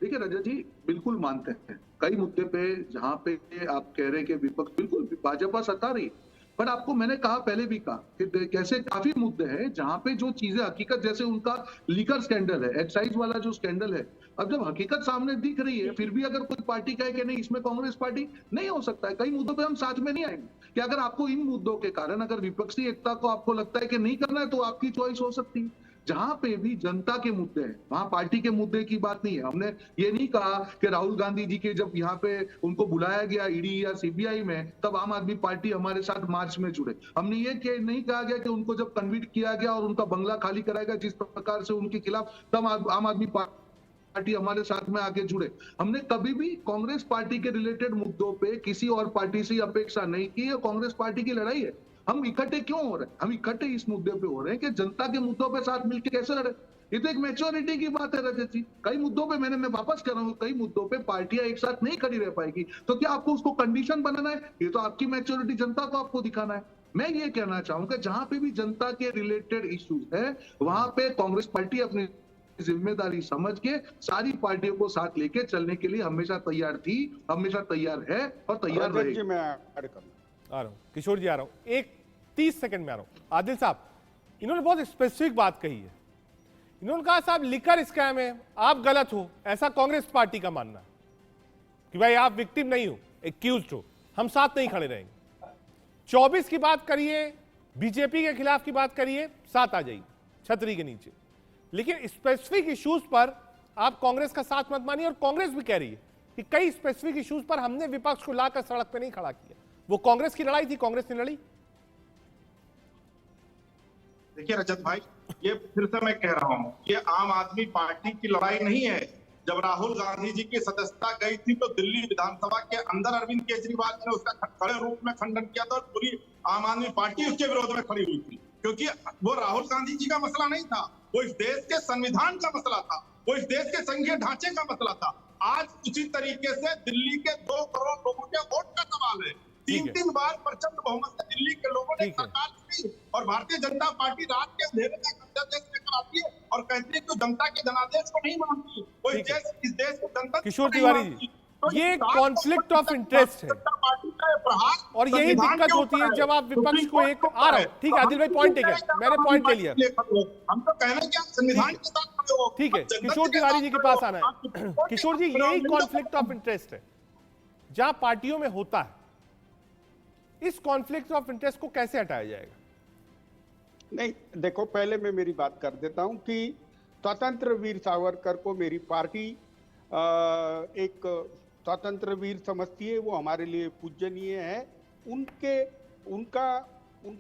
देखिए रजत जी, बिल्कुल मानते हैं कई मुद्दे पे जहां पे आप कह रहे हैं कि विपक्ष, बिल्कुल भाजपा सत्ता रही, पर आपको मैंने कहा, पहले भी कहा कि कैसे काफी मुद्दे हैं जहां पे जो चीजें हकीकत, जैसे उनका लीकर स्कैंडल है, एक्साइज वाला जो स्कैंडल है, अब जब हकीकत सामने दिख रही है फिर भी अगर कोई पार्टी कहे कि नहीं इसमें कांग्रेस पार्टी, नहीं हो सकता है। कई मुद्दों पे हम साथ में नहीं आएंगे कि अगर आपको इन मुद्दों के कारण अगर विपक्षी एकता को आपको लगता है कि नहीं करना है तो आपकी चॉइस हो सकती है। जहां पे भी जनता के मुद्दे हैं वहां पार्टी के मुद्दे की बात नहीं है। हमने ये नहीं कहा कि राहुल गांधी जी के जब यहाँ पे उनको बुलाया गया ईडी या सीबीआई में तब आम आदमी पार्टी हमारे साथ मार्च में जुड़े। हमने ये नहीं कहा गया कि उनको जब कन्विक्ट किया गया और उनका बंगला खाली कराया गया जिस प्रकार से उनके खिलाफ, तब आम आदमी पार्टी हमारे साथ में आके जुड़े। हमने कभी भी कांग्रेस पार्टी के रिलेटेड मुद्दों पे किसी और पार्टी से अपेक्षा नहीं की है। कांग्रेस पार्टी की लड़ाई है। हम इकट्ठे क्यों हो रहे हैं? हम इकट्ठे इस मुद्दे पे हो रहे हैं कि जनता के मुद्दों पे साथ मिलकर कैसे लड़े। ये तो एक मैच्योरिटी की बात है रजत जी। कई मुद्दों पे मैं वापस कर रहा हूँ, कई मुद्दों पे पार्टियां एक साथ नहीं खड़ी रह पाएगी, तो क्या आपको उसको कंडीशन बनाना है? ये तो आपकी मैच्योरिटी जनता को आपको दिखाना है। मैं ये कहना चाहूंगा जहां पे भी जनता के रिलेटेड इश्यूज है वहां पे कांग्रेस पार्टी अपनी जिम्मेदारी समझ के सारी पार्टियों को साथ लेके चलने के लिए हमेशा तैयार थी, हमेशा तैयार है और तैयार रहेगी। मैं आ रहा हूं, किशोर जी आ रहा हूं, एक 30 सेकंड में आ रहा हूं। आदिल साहब, इन्होंने बहुत स्पेसिफिक बात कही है। इन्होंने कहा साहब लिकर स्कैम है, आप गलत हो, ऐसा कांग्रेस पार्टी का मानना कि भाई आप विक्टिम नहीं हो, एक्यूज्ड हो, हम साथ नहीं खड़े रहेंगे। 24 की बात करिए, बीजेपी के खिलाफ की बात करिए, साथ आ जाइए छतरी के नीचे, लेकिन स्पेसिफिक इश्यूज पर आप कांग्रेस का साथ मत मानिए। और कांग्रेस भी कह रही है कि कई स्पेसिफिक इश्यूज पर हमने विपक्ष को लाकर सड़क पर नहीं खड़ा किया, वो कांग्रेस की लड़ाई थी, कांग्रेस ने लड़ी। देखिए रजत भाई, ये फिर से मैं कह रहा हूँ, ये आम आदमी पार्टी की लड़ाई नहीं है। जब राहुल गांधी जी की सदस्यता गई थी तो दिल्ली विधानसभा के अंदर अरविंद केजरीवाल ने उसका कड़े रूप में खंडन किया था और पूरी आम आदमी पार्टी उसके विरोध में खड़ी हुई थी, क्योंकि वो राहुल गांधी जी का मसला नहीं था, वो इस देश के संविधान का मसला था, वो इस देश के संघीय ढांचे का मसला था। आज उसी तरीके से दिल्ली के 2 करोड़ लोगों के वोट का सवाल है। 3 बार प्रचंड बहुमत से दिल्ली के लोगों ने सरकार दी और भारतीय जनता पार्टी रात के अंधेरे में अध्यादेश लेकर आती है और कहती है कि जनता के जनादेश को नहीं मानती, वो इस देश के जनता। किशोर तिवारी जी, ये कॉन्फ्लिक्ट ऑफ इंटरेस्ट है और यही दिक्कत होती है जब आप विपक्ष को एक आ रहा है। ठीक है आदिल भाई, पॉइंट टेकन, मैंने पॉइंट ले लिया। हम तो कह रहे हैं कि आप संविधान के साथ खड़े हो। ठीक है, किशोर तिवारी जी के पास आना है। किशोर जी, यही कॉन्फ्लिक्ट ऑफ इंटरेस्ट है जहां पार्टियों में होता है। इस कॉन्फ्लिक्ट ऑफ इंटरेस्ट को कैसे हटाया जाएगा? नहीं, देखो पहले मैं मेरी बात कर देता हूं कि स्वतंत्र वीर सावरकर को मेरी पार्टी एक स्वतंत्र वीर समझती है, वो हमारे लिए पूजनीय है। उनका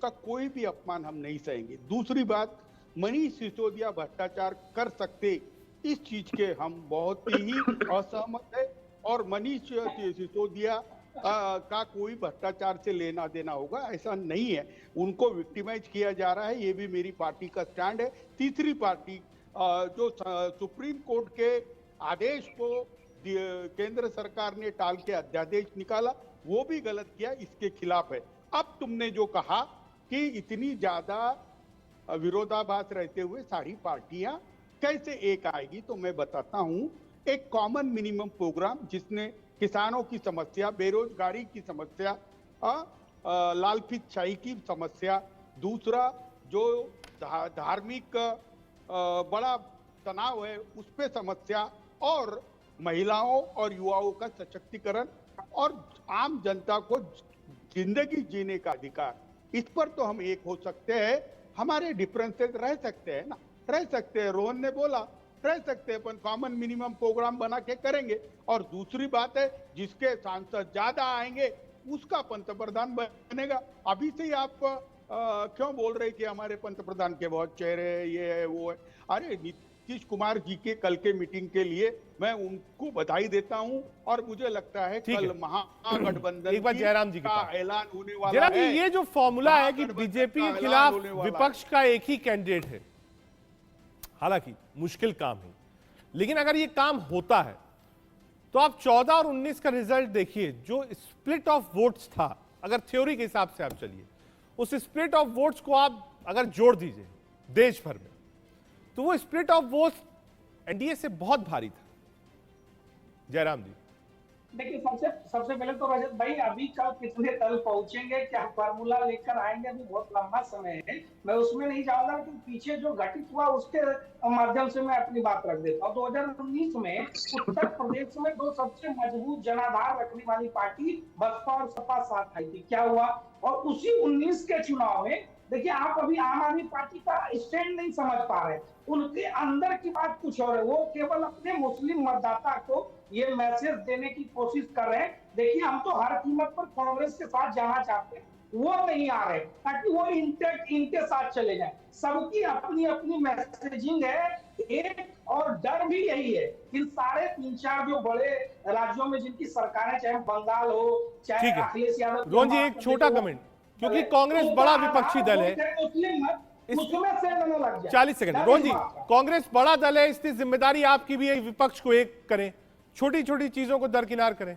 कोई भी अपमान हम नहीं सहेंगे। दूसरी बात, मनीष सिसोदिया भ्रष्टाचार कर सकते, इस चीज के हम बहुत ही असहमत है और मनीष सिसोदिया का कोई भ्रष्टाचार से लेना देना होगा ऐसा नहीं है। उनको विक्टिमाइज किया जा रहा है, ये भी मेरी पार्टी का स्टैंड है। तीसरी पार्टी जो सुप्रीम कोर्ट के आदेश को केंद्र सरकार ने टाल के अध्यादेश निकाला, वो भी गलत किया, इसके खिलाफ है। अब तुमने जो कहा कि इतनी ज्यादा विरोधाभास रहते हुए सारी पार्टियां कैसे एक आएगी, तो मैं बताता हूं, एक कॉमन मिनिमम प्रोग्राम जिसने किसानों की समस्या, बेरोजगारी की समस्या, लालफित शाही की समस्या, दूसरा जो धार्मिक बड़ा तनाव है उस पे समस्या, और महिलाओं और युवाओं का सशक्तिकरण और आम जनता को जिंदगी जीने का अधिकार, इस पर तो हम एक हो सकते हैं। हमारे डिफरेंसेस रह सकते हैं ना, रह सकते हैं, रोहन ने बोला रह सकते हैं, अपन कॉमन मिनिमम प्रोग्राम बना के करेंगे। और दूसरी बात है, जिसके सांसद ज्यादा आएंगे उसका पंतप्रधान बनेगा। अभी से ही आप क्यों बोल रहे कि हमारे पंतप्रधान के बहुत चेहरे ये है वो है? अरे नीतीश कुमार जी के कल के मीटिंग के लिए मैं उनको बधाई देता हूं, और मुझे लगता है कल महागठबंधन एक बार जयराम जी का ऐलान होने वाला जयराम जी, है। ये जो फॉर्मूला है कि बीजेपी के खिलाफ विपक्ष का एक ही कैंडिडेट है, हालांकि मुश्किल काम है, लेकिन अगर ये काम होता है तो आप 14 और 19 का रिजल्ट देखिए। जो स्प्लिट ऑफ वोट्स था, अगर थ्योरी के हिसाब से आप चलिए, उस स्प्लिट ऑफ वोट्स को आप अगर जोड़ दीजिए देश भर में, तो वो स्प्लिट ऑफ वोट्स एनडीए से बहुत भारी था। जयराम जी, देखिए, सबसे पहले तो रजत भाई, अभी कल कितने दल पहुंचेंगे, क्या फार्मूला लेकर आएंगे, अभी बहुत लंबा समय है, मैं उसमें नहीं जाऊंगा। लेकिन पीछे जो घटित हुआ उसके माध्यम से मैं अपनी बात रख देता हूँ। 2019 में उत्तर प्रदेश में दो सबसे मजबूत जनाधार रखने वाली पार्टी बसपा और सपा साथ आई थी। क्या हुआ? और उसी 19 के चुनाव में देखिए, आप अभी आम आदमी पार्टी का स्टैंड नहीं समझ पा रहे, उनके अंदर की बात कुछ और है। वो केवल अपने मुस्लिम मतदाता को ये मैसेज देने की कोशिश कर रहे हैं, देखिए हम तो हर कीमत पर कांग्रेस के साथ जाना चाहते हैं, वो नहीं आ रहे ताकि वो इनके साथ चले जाएं। सबकी अपनी अपनी मैसेजिंग है, एक और डर भी यही है कि सारे 3-4 जो बड़े राज्यों में जिनकी सरकारें, चाहे बंगाल हो, चाहे अखिलेश यादव। रोहन जी, एक छोटा कमेंट, क्योंकि कांग्रेस बड़ा विपक्षी दल है, 40 सेकंड। रोहन जी, कांग्रेस बड़ा दल है, इसकी जिम्मेदारी आपकी भी है विपक्ष को एक करें, छोटी छोटी चीजों को दरकिनार करें।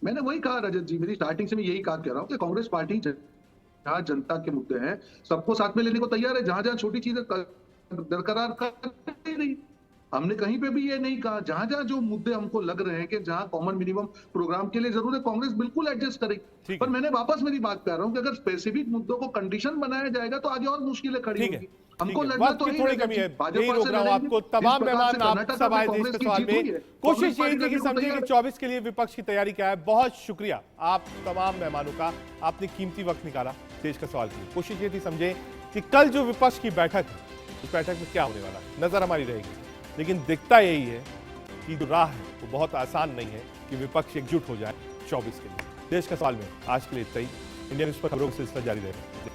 मैंने वही कहा रजत जी, मेरी स्टार्टिंग से मैं यही कहा कह रहा हूं कि कांग्रेस पार्टी जहां जनता के मुद्दे हैं सबको साथ में लेने को तैयार है, जहां जहां छोटी चीजें दरकरार कर नहीं। हमने कहीं पे भी ये नहीं कहा, जहां जहां जो मुद्दे हमको लग रहे हैं कि जहां कॉमन मिनिमम प्रोग्राम के लिए जरूर है, कांग्रेस बिल्कुल एडजस्ट करेगी। पर मैंने वापस मेरी बात कर रहा हूं कि अगर स्पेसिफिक मुद्दों को कंडीशन बनाया जाएगा तो आगे और मुश्किलें खड़ी होंगी। हमको लड़ना तो थोड़ी कमी है, यही रोक रहा हूं आपको। तमाम मेहमान आप सब आए देश के सवाल में, कोशिश यही थी कि समझे कि 24 के लिए विपक्ष की तैयारी क्या है। बहुत शुक्रिया आप तमाम मेहमानों का, आपने कीमती वक्त निकाला देश का सवाल के लिए। कोशिश ये थी समझे कि कल जो विपक्ष की बैठक है, उस बैठक में क्या होने वाला है, नजर हमारी रहेगी। लेकिन दिखता यही है कि जो राह है वो बहुत आसान नहीं है कि विपक्ष एकजुट हो जाए 24 के लिए। देश का सवाल में आज के लिए इतना ही। इंडिया न्यूज पर खबरों का सिलसिला जारी रहेगा।